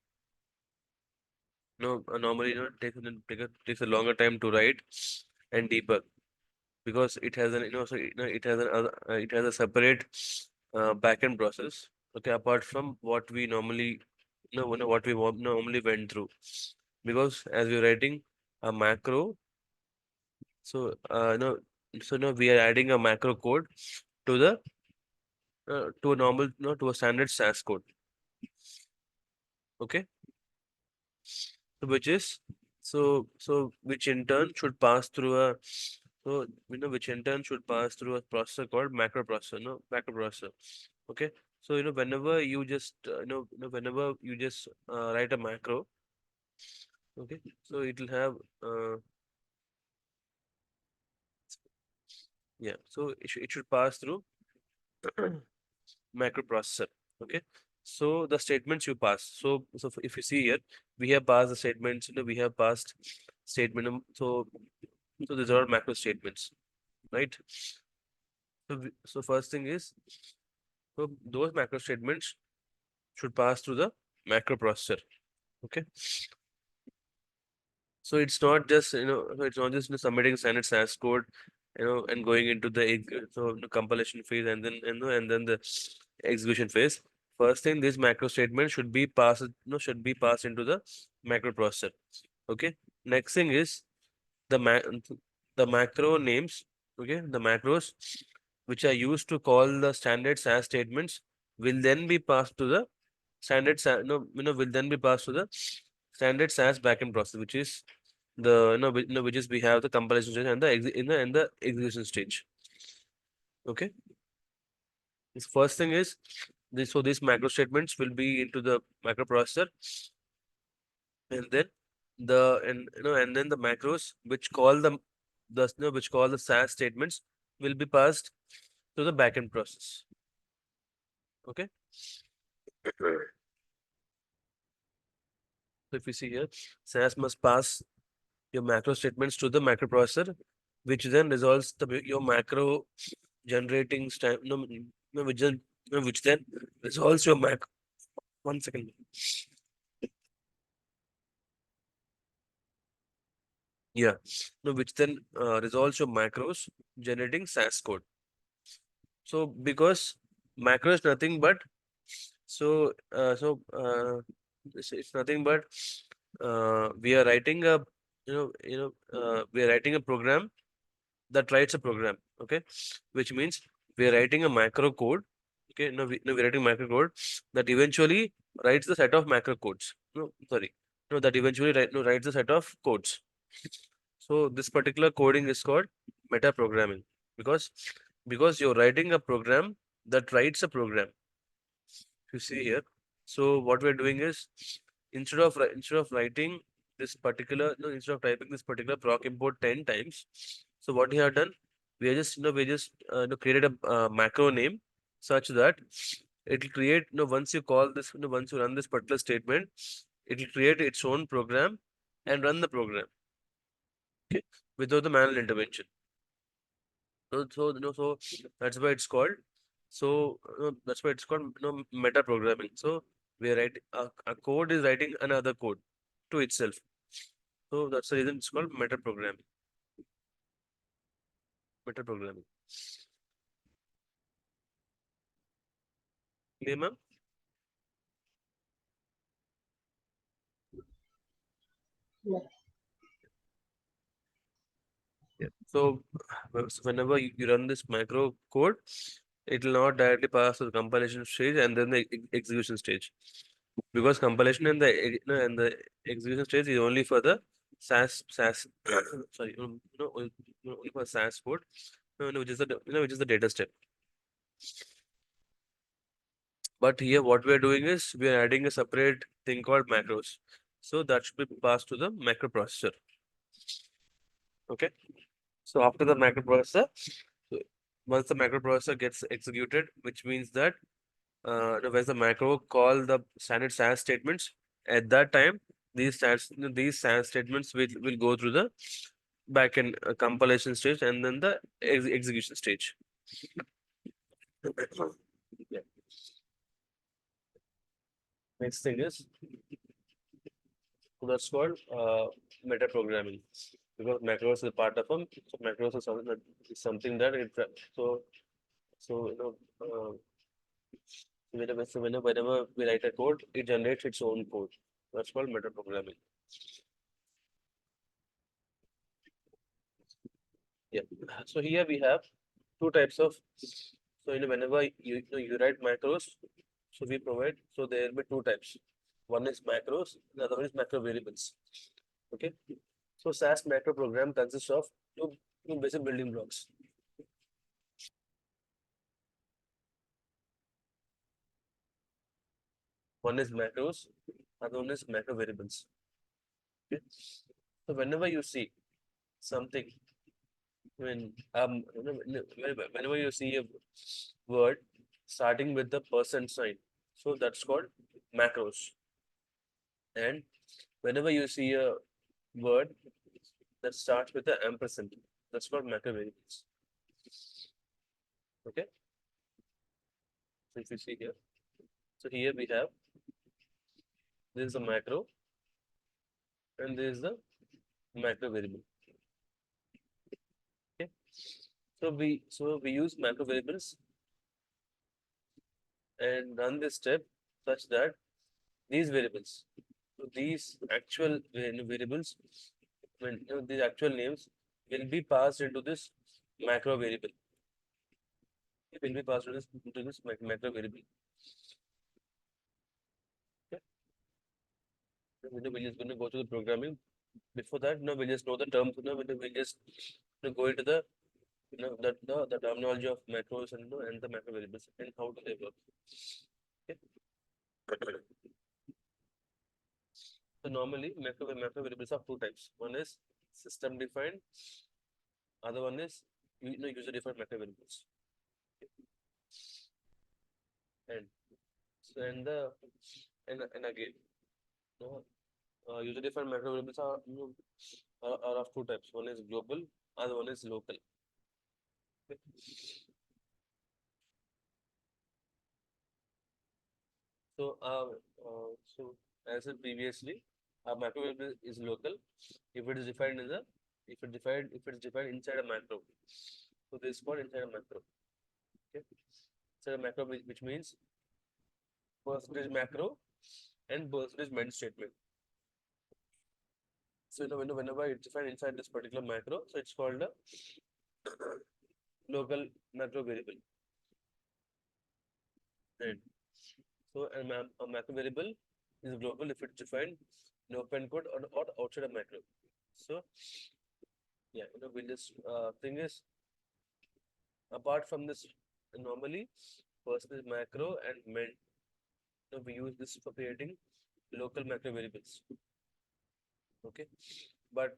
Normally, takes a longer time to write and debug because it has it has a separate backend process. Okay, apart from what we normally, what we normally went through, because as we're writing a macro, so we are adding a macro code to the to a normal, to a standard SAS code. Okay, so which in turn should pass through a which in turn should pass through a processor called macro processor, macro processor. Okay, so whenever you just whenever you just write a macro, okay, so it will have yeah, so it should pass through macro processor. Okay, so the statements you pass. So if you see here, we have passed the statements. We have passed statement. So these are all macro statements, right? So first thing is, so those macro statements should pass through the macro processor. Okay, so it's not just it's not just submitting standard SAS code, and going into the compilation phase, and then and then the execution phase. First thing, this macro statement should be passed, should be passed into the macro processor. Okay. Next thing is the the macro names. Okay, the macros which are used to call the standard SAS statements will then be passed to the standard SAS, will then be passed to the standard SAS backend process, which is the which is we have the compilation stage and the and the execution stage. Okay. This first thing is this, so these macro statements will be into the macro processor, and then and then the macros which call which call the SAS statements will be passed to the backend process. Okay. So if you see here, SAS must pass your macro statements to the macro processor, which then resolves your macro generating which then resolves your mac. One second. Yeah, no, which then resolves your macros generating SAS code. So because macro is nothing but it's nothing but we are writing a we are writing a program that writes a program. Okay, which means we are writing a macro code. Okay, no, we're writing macro code that eventually writes the set of macro codes. No, sorry, no, that eventually writes the set of codes. So this particular coding is called meta programming because you're writing a program that writes a program. If you see here, so what we're doing is instead of writing this particular no instead of typing this particular proc import 10 times, so what we have done, we are just we just created a macro name such that it will create once you call this once you run this particular statement, it will create its own program and run the program. Okay, without the manual intervention. So that's why it's called. So that's why it's called meta programming. So we are writing a code is writing another code to itself. So that's the reason it's called meta programming. Meta programming. Clear, ma'am? Yes. Yeah. So whenever you run this macro code, it will not directly pass to the compilation stage and then the execution stage. Because compilation and the and the execution stage is only for the SAS sorry only for SAS code, which is the which is the data step. But here what we are doing is we are adding a separate thing called macros, so that should be passed to the macro processor. Okay, so after the macro processor, so once the macro processor gets executed, which means that when the macro call the standard SAS statements, at that time these SAS statements will go through the backend compilation stage and then the execution stage. Yeah. Next thing is that's called meta programming, because macros is a part of them. So macros is something that it so whenever we write a code, it generates its own code. That's called meta programming. Yeah. So here we have two types of. So whenever you write macros, so we provide. So there will be two types. One is macros, the other one is macro variables. Okay. So SAS macro program consists of two basic building blocks. One is macros, other one is macro variables. Okay. So whenever you see something, whenever you see a word starting with the percent sign, so that's called macros. And whenever you see a word that starts with the ampersand, that's called macro variables. Okay. So if you see here, so here we have this is a macro and this is the macro variable. Okay. So we use macro variables and run this step such that these variables, so these actual variables, when these actual names will be passed into this macro variable. It will be passed into this macro variable. Okay. We're just going to go to the programming. Before that, we'll just know the terms. We'll just go into the the terminology of macros and the macro variables and how do they work. Okay. So normally macro variables are two types. One is system defined. Other one is user defined macro variables. And so and again, no, user defined macro variables are, are of two types. One is global, other one is local. Okay. So so as said previously, a macro variable is local if it is defined in the if it's defined inside a macro. So this is called inside a macro. Okay. So a macro which means percentage macro and percentage meant statement. So whenever it's defined inside this particular macro, so it's called a local macro variable. Right. So a macro variable is global if it's defined in open code or outside a macro. So yeah, we'll just thing is apart from this, normally percentage macro and meant, we use this for creating local macro variables. Okay, but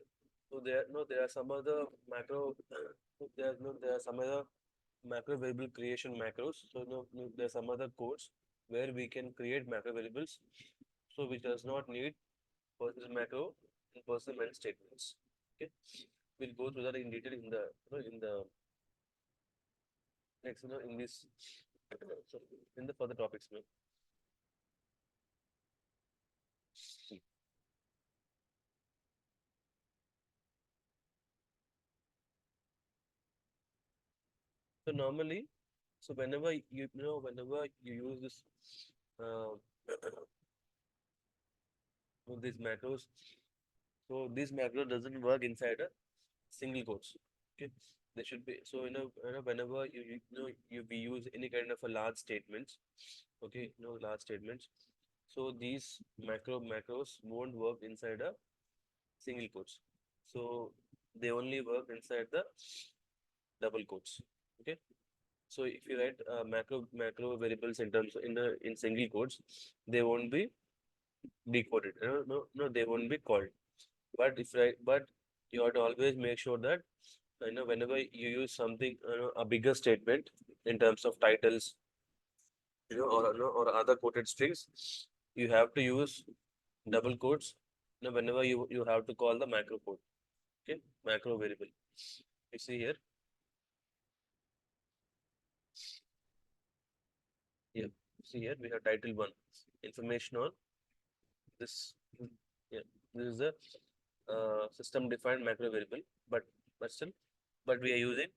so there are some other macro there are some other macro variable creation macros. So there are some other codes where we can create macro variables, so which does not need personal macro and personal meant statements. Okay, we'll go through that in detail in the in the next in this so in the further topics. So normally, so whenever whenever you use this uh, these macros, so this macro doesn't work inside a single quotes. Okay, they should be so whenever we use any kind of a large statements. Okay, large statements. So these macros won't work inside a single quotes. So they only work inside the double quotes. Okay. So if you write macro variables in terms in single quotes, they won't be decoded. No, they won't be called. But you have to always make sure that whenever you use something a bigger statement in terms of titles or other quoted strings, you have to use double quotes, whenever you have to call the macro code. Okay, macro variable. You see here. Yeah, see here we have title one, information on this. Yeah, this is the system defined macro variable, but still, but we are using,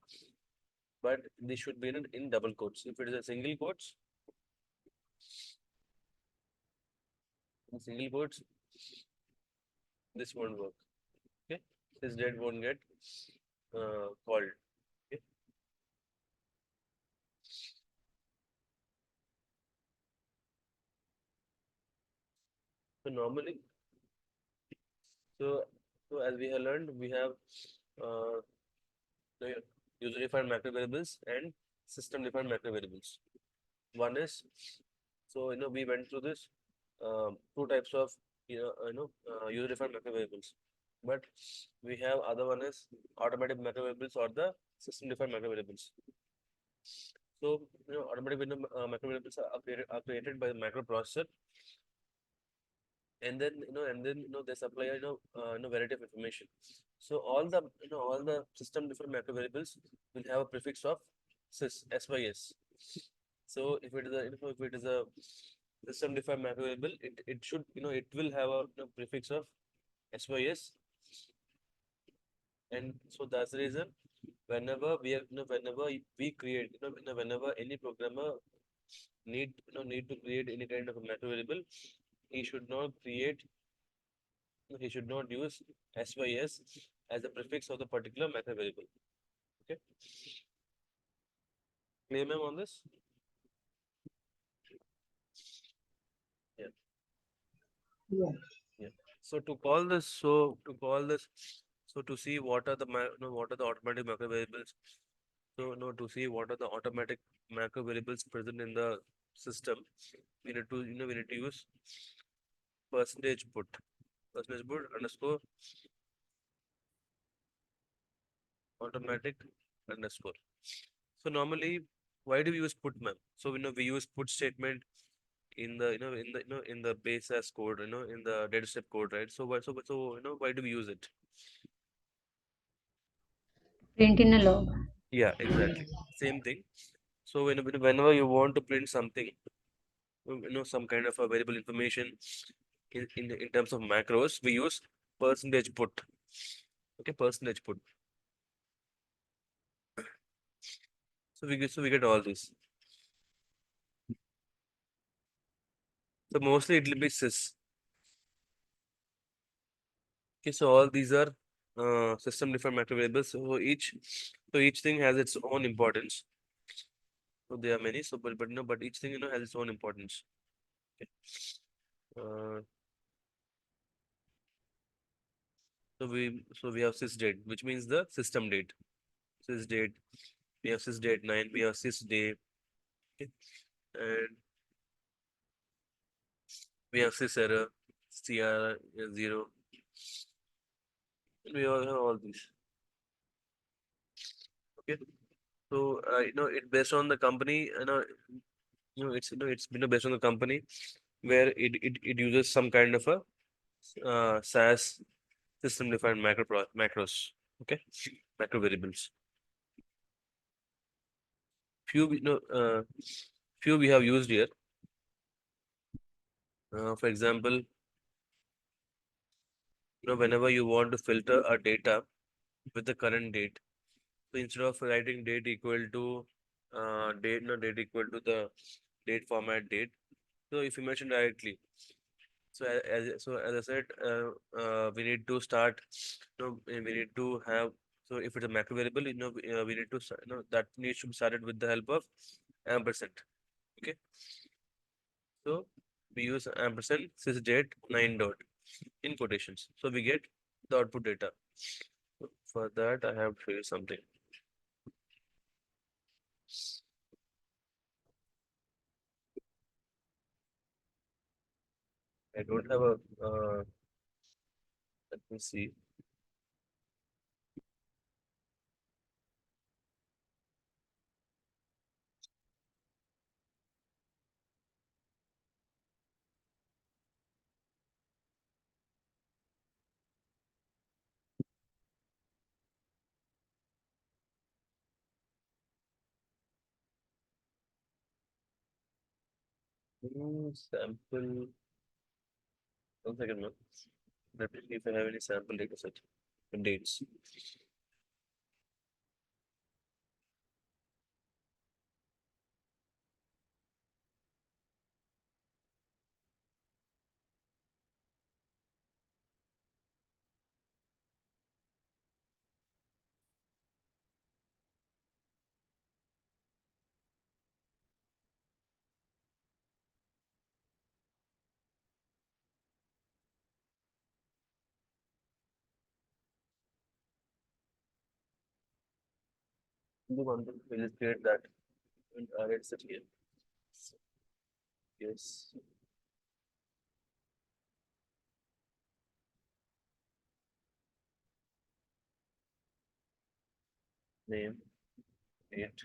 but this should be in double quotes. If it is a single quotes, in single quotes, this won't work. Okay, this date won't get called. Okay, so normally, so so as we have learned, we have uh, the user defined macro variables and system defined macro variables. One is, so we went through this two types of user defined macro variables, but we have other one is automatic macro variables or the system defined macro variables. So automatic macro variables are created by the macro processor, and then they supply variety of information. So all the system defined macro variables will have a prefix of sys. So if it is a system defined macro variable, it should it will have a prefix of sys. And so that's the reason whenever we create whenever any programmer need to create any kind of a macro variable, he should not create he should not use sys as the prefix of the particular macro variable. Okay, clear ma'am on this? Yeah. Yes. Yeah. So to see what are the what are the automatic macro variables. So to see what are the automatic macro variables present in the system, we need to use percentage put underscore automatic underscore. So normally, why do we use put, ma'am? So we use put statement in the in the base as code, in the data step code, right? So why do we use it? Print in a log. Yeah, exactly. Same thing. So whenever you want to print something, some kind of a variable information in terms of macros, we use percentage put. Okay, percentage put. So we get all this. So mostly it will be sys. Okay, so all these are system different macro variables. So each thing has its own importance. So there are many. But each thing has its own importance. Okay. Uh, so we have sys date, which means the system date. Sys date. We have sys date 9. We have sys day. Okay. And we have sys error, CR 0. We all have all these. Okay. So it based on the company. It's based on the company where it uses some kind of a SAS system defined macros. Okay, macro variables. Few we have used here. For example, whenever you want to filter a data with the current date, so instead of writing date equal to date equal to the date format date. So if you mention directly, so as I said, we need to start. We need to have. So if it's a macro variable, we need to that needs to be started with the help of ampersand. Okay, so we use ampersand sysdate 9 dot in quotations. So we get the output data. For that, I have to show you something. I don't have a. Let me see. Sample. One second, man. Let me see if I have any sample data set and dates. The one thing will just create that and array set here. Yes. Name, date.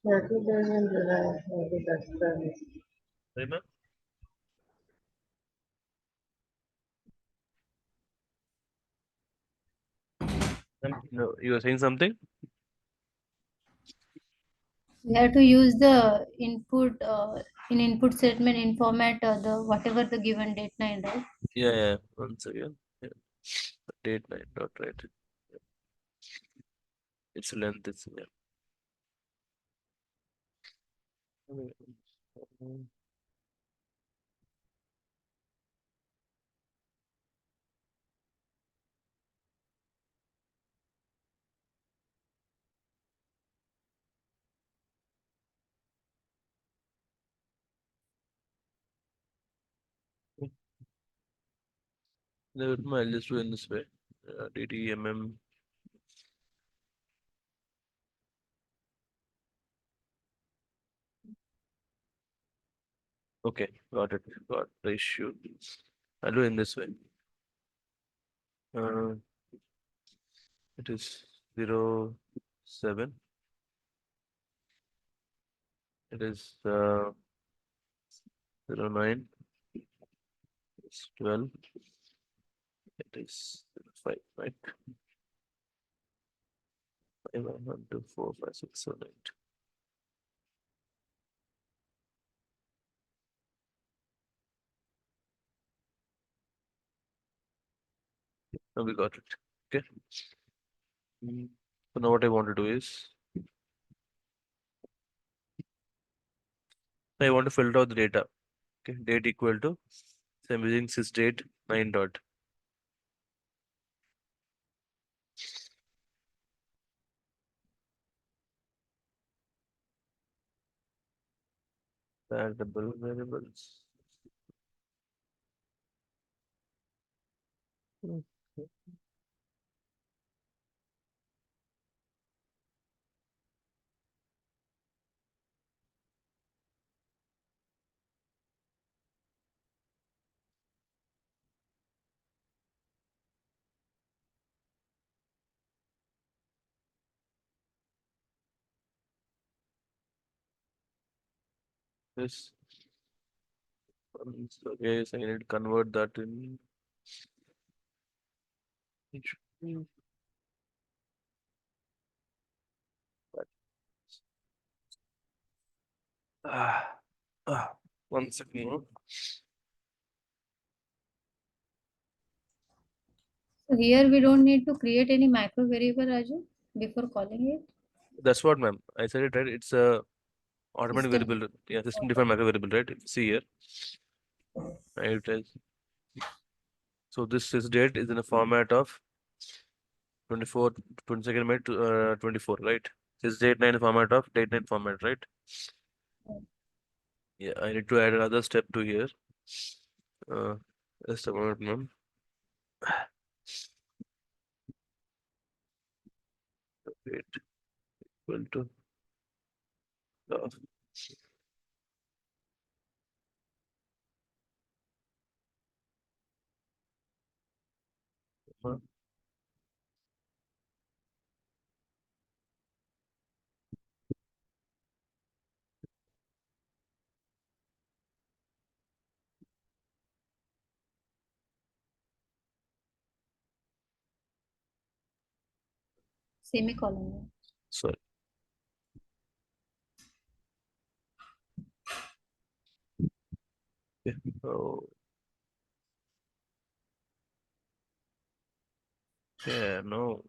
Circle them and derive the dexter. Remember? No, you were saying something? We have to use the input in input statement in format the whatever the given date line, right? Yeah, yeah. Once again. Yeah. Date nine dot right. Yeah. Its length is yeah. I'll just do in this way. DDMM. Okay, got it. Got the issue. I'll do in this way. Uh, it is 07. It is 09. It's 12. It is 5, right? 5, 1, 2, 4, 5, 6, 7, 8. Now we got it. Okay. So now what I want to do is I want to filter out the data. Okay, date equal to, so I'm using sysdate 9 dot. Variable variables. Mm. This okay, so I need to convert that in. Mm. Ah, ah, 1 second. No? So here we don't need to create any macro variable, Raju, before calling it. That's what, ma'am. I said it right. It's a automatic System. variable. Yeah, system Okay. defined macro variable, right? See here. It is. So this is date is in a format of 24, 22nd May to 24, right? This date 9 format of date 9 format, right? Yeah, I need to add another step to here. Uh, just a moment, ma'am. Wait, equal to uh, uh, Semicolon. sorry. Yeah. Oh, yeah, no.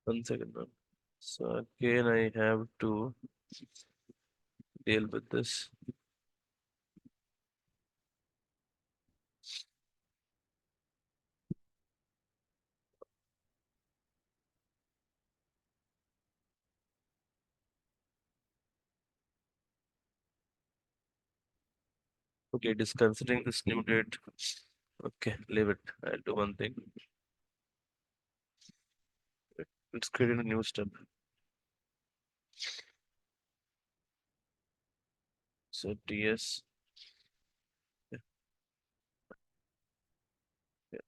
One second, ma'am. So again, I have to deal with this. Okay, it is considering this new date. Okay, leave it. I'll do one thing. Let's create a new step. So TS. Yeah, yeah.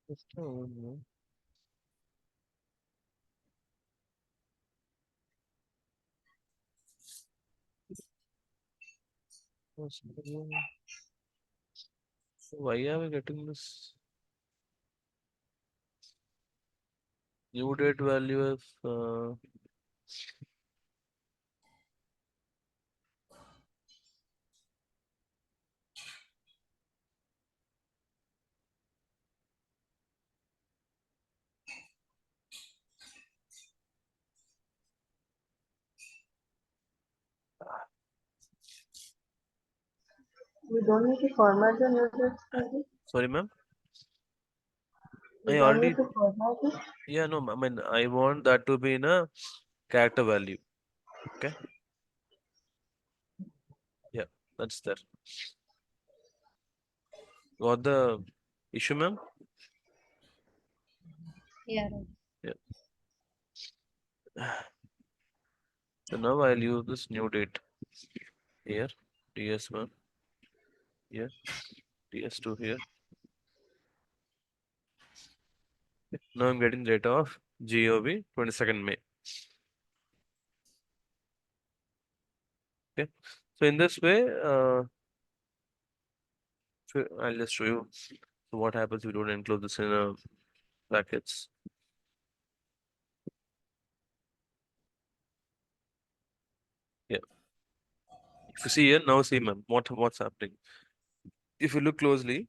Just a moment, ma'am. Why are we getting this new date value of We don't need to format the new dates for this. sorry, ma'am? We I don't need already, to format it. yeah, no, I mean, I want that to be in a character value. Okay, yeah, that's there. Got the issue, ma'am? Yeah, right. Yeah. So now I'll use this new date here, DS1 here, DS2 here. Now I'm getting data of GOV 22nd May. Okay. So in this way, So I'll just show you what happens if we don't enclose this in brackets. Yeah. If you see here, now see, ma'am, what's happening. If you look closely,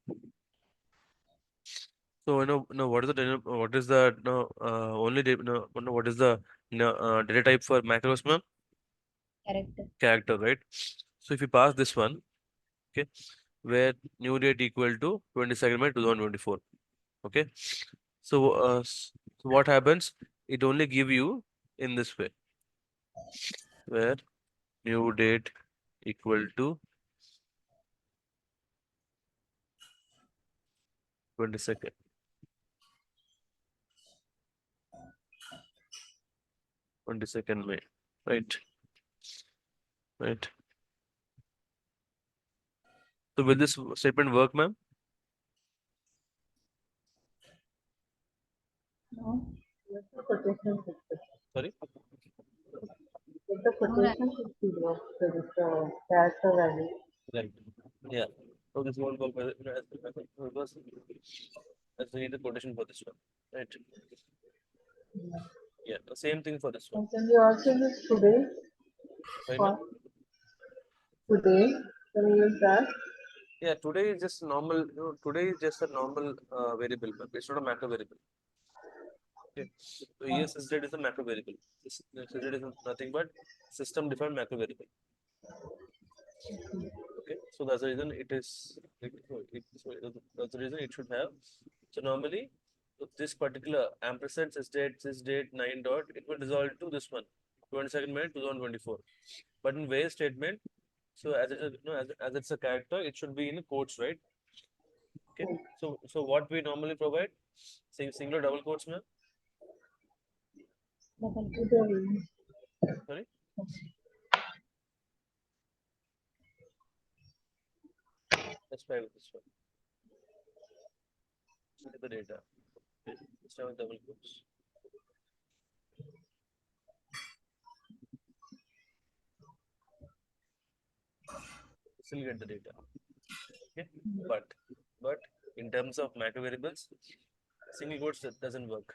so what is the what is the only what is the data type for macros, ma'am? Character. Character, right? So if you pass this one, okay, where new date equal to 22nd May 2024, okay. So so what happens? It only give you in this way, where new date equal to 22nd, 22nd May, right? Right. So will this statement work, ma'am? No. Yes, the quotation system. Sorry. If the No, right. quotation system works, there is a character value. Right. Yeah. So this won't work because as we need the quotation for this one, right? Yeah. Yeah. The same thing for this one. And can we also use today Sorry, ma'am. for today? Can we use that? Yeah. Today is just normal. Today is just a normal variable, ma'am. It's not a macro variable. Okay. So here sysdate is a macro variable. Sysdate is nothing but system defined macro variable. Okay, so that's the reason it is. That's the reason it should have. So normally, this particular ampersand sysdate 9 dot, it will resolve to this one, 22nd May 2024. But in where statement, so as it is, as it's a character, it should be in quotes, right? Okay. So what we normally provide, singular double quotes, ma'am. Double quote. Today. Sorry. Let's try with this one. Look at the data. Okay. Let's try with double quotes. Still get the data. Okay, but in terms of macro variables, single quotes doesn't work.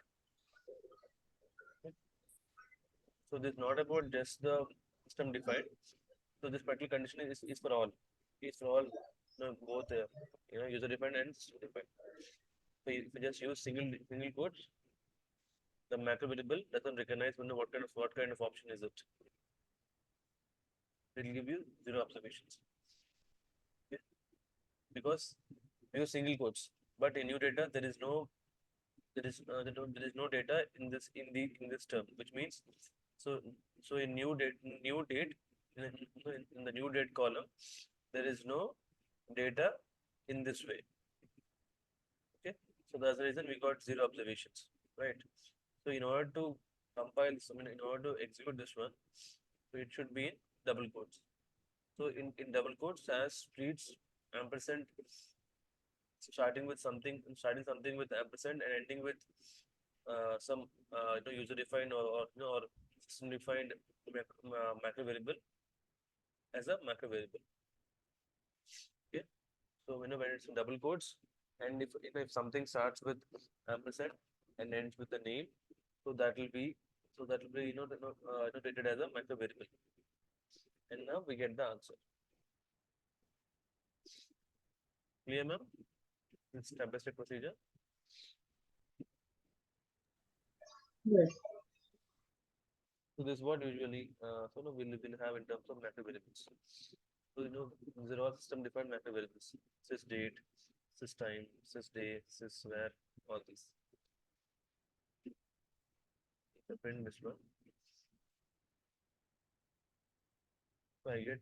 Okay? So this is not about just the system defined. So this particular condition is for all. It's for all, both user defined and system defined. So if you just use single quotes, the macro variable doesn't recognize what kind of option is it. It will give you zero observations. Okay? Because you use single quotes, but in new data there is no data in this term, which means so in new date in the new date column there is no data in this way. Okay, so that's the reason we got zero observations, right? So in order to compile, in order to execute this one, so it should be in double quotes. So in double quotes, as treats ampersand starting something with ampersand and ending with some user defined or system defined macro variable as a macro variable. Okay, so when it's in double quotes, and if something starts with ampersand and ends with a name, so that will be treated as a macro variable. And now we get the answer. Clear, ma'am? It's step-by-step procedure. Yes. So this is what usually we'll have in terms of macro variables. So these are all system defined macro variables. Sys date, sys time, sys day, sys where, all these. Print this one. So I get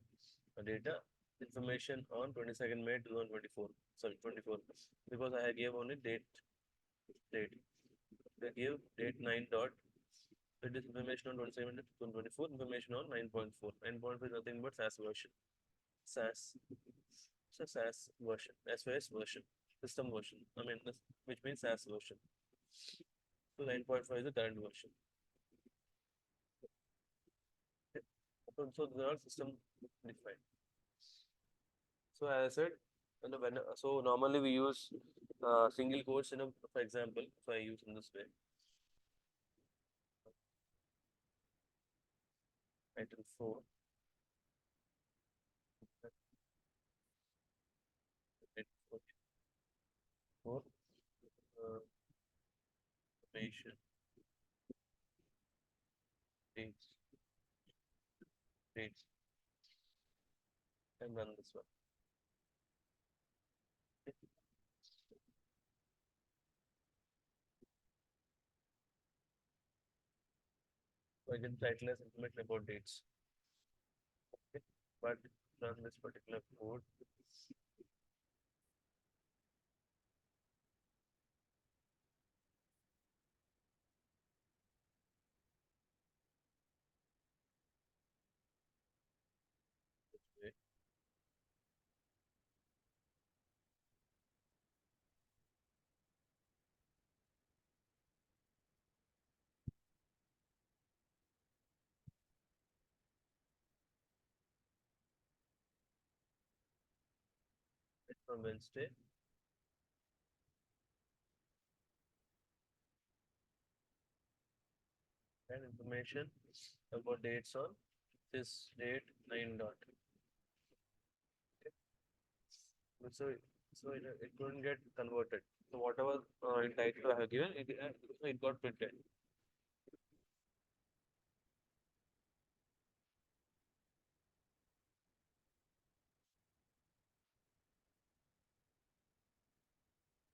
a data information on 22nd May 2024. Sorry, 24. Because I gave only date. They give date 9 dot. So it is information on 27 to 2024, information on 9.4. 9.4 is nothing but SAS version. SAS. So SAS version. SOS version. System version. Which means SAS version. So 9.5 is the current version. So they are system defined. So as I said, So normally we use single quotes, for example, if I use in this way, item 4, item 4, information, dates, dates, and run this one. Okay. So I can title as information about dates. Okay. But run this particular code. This way. It's on Wednesday. And information about dates on this date 9 dot. Okay. So it couldn't get converted. So whatever in title I have given, it got printed.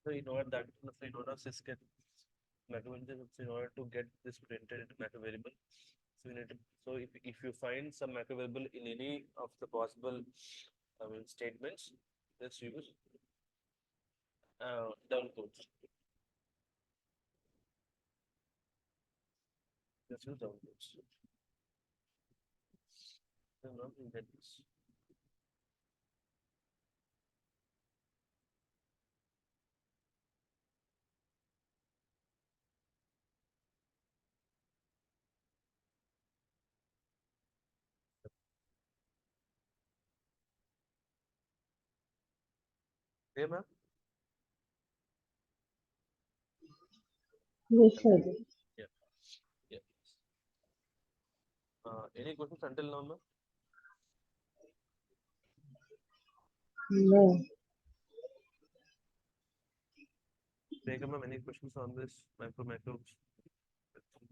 So in order syscall in order to get this printed into macro variable, so if you find some macro variable in any of the possible statements, just use down quotes. Just use down quotes. So now you get this. Okay, ma'am? Yes, sir. Yeah. Yeah. Any questions until now, ma'am? No. Take ma'am, any questions on this macro?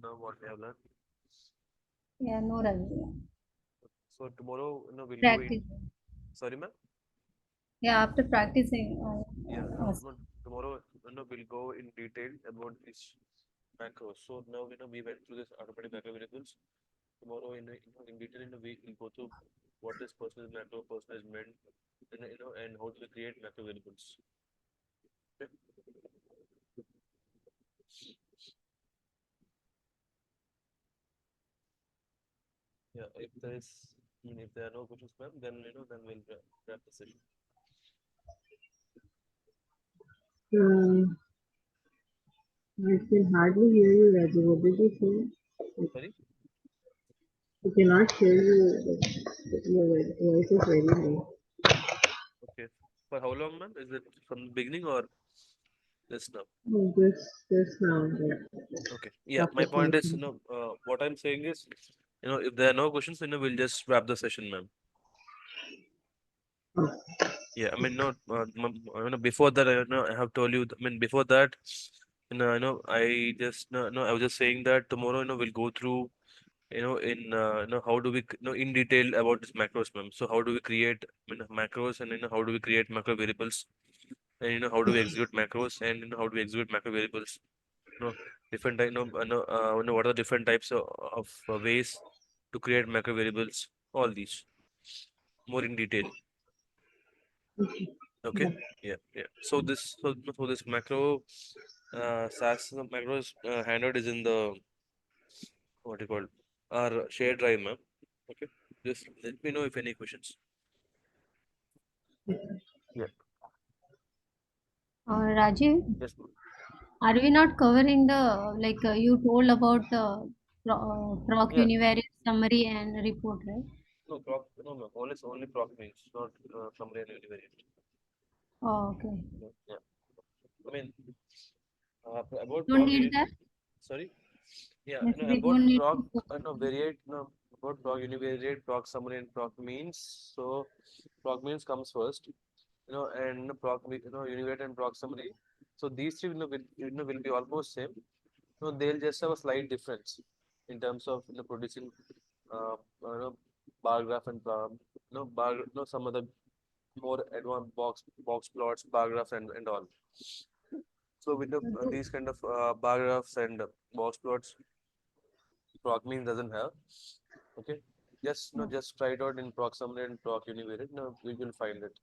Now what we have learned. Yeah, no, Ravi. So tomorrow, we'll go in. Practice. Sorry, ma'am. Yeah, after practicing, Yeah. ask. Tomorrow, we'll go in detail about this macros. So now, we went through this automatic macro variables. Tomorrow, in detail, we'll go through what is personal macro, personal is meant, and how to create macro variables. Okay. Yeah. If there are no questions, ma'am, then we'll wrap the session. Um, I can hardly hear you, Raju. What did you say? Sorry. I cannot hear you. Your voice is very low. Okay. For how long, ma'am? Is it from the beginning or just now? Oh, just now, yeah. Okay. Yeah. After My point is, finishing. what I'm saying is, if there are no questions, we'll just wrap the session, ma'am. Oh, Yeah. I mean, no, before that, I have told you, before that, I just, no, I was just saying that tomorrow, we'll go through, how do we, in detail about this macros, ma'am. So how do we create, macros and, how do we create macro variables and, how do we execute macros and, how do we execute macro variables? Different type, what are the different types of ways to create macro variables, all these more in detail. okay. Okay. Yeah. Yeah. So this macro SAS macros handout is in the, what you call, our shared drive, ma'am. Okay, just let me know if any questions. Yeah. Rajiv, Yes, ma'am. are we not covering the like you told about the proc Yeah. univariate summary and report, right? No, proc, no, ma'am. Only proc means not summary and univariate. Oh, okay. Yeah. I mean, about Don't Proc, need that. sorry. Yeah, Yes, we about don't need Proc, to. variate, about Proc, univariate, Proc summary, and Proc means. So, Proc means comes first, and Proc, univariate and Proc summary. So these three, will be almost same. They'll just have a slight difference in terms of producing, uh, bar graph and some other more advanced box plots, bar graphs, and all. So with these kind of bar graphs and box plots, proc means doesn't have. Okay, just try it out in proc summary and proc univariate. No, we will find it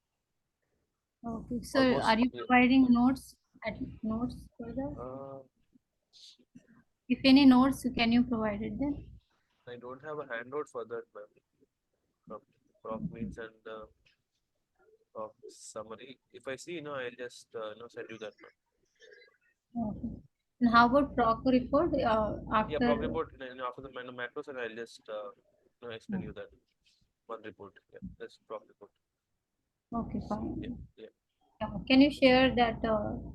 Okay. So, almost. are you Yeah. providing notes at notes for that? Uh, If any notes, can you provide it then? I don't have a handout for that, ma'am. Proc, proc means and proc summary. If I see, I'll just send you that, ma'am. Okay. And how about proc report Yeah, proc after? report. After the macros, and I'll just explain you that one report. Yeah, that's proc report. Okay, Yeah, fine. yeah, Yeah. Can you share that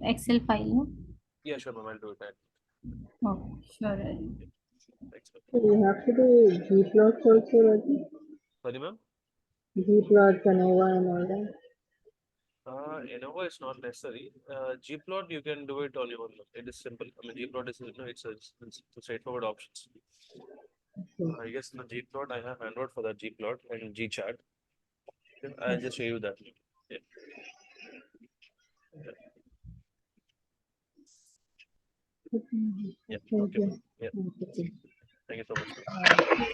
Excel file? No? yeah. Sure, ma'am. I'll do it. Okay, sure. Yeah. Thanks, ma'am. So we have to do G plots also, Raji? Sorry, ma'am. G plots, ANOVA and all that. Innova is not necessary. Gplot you can do it on your own. It is simple. I mean, Gplot is it's straightforward options. Okay. I guess in the Gplot I have Android for that Gplot and Gchat. Yeah, I'll just show you that. Yeah, yeah, Okay. yeah. Thank Okay, ma'am. you. Yeah. Okay. Thank you so much, ma'am.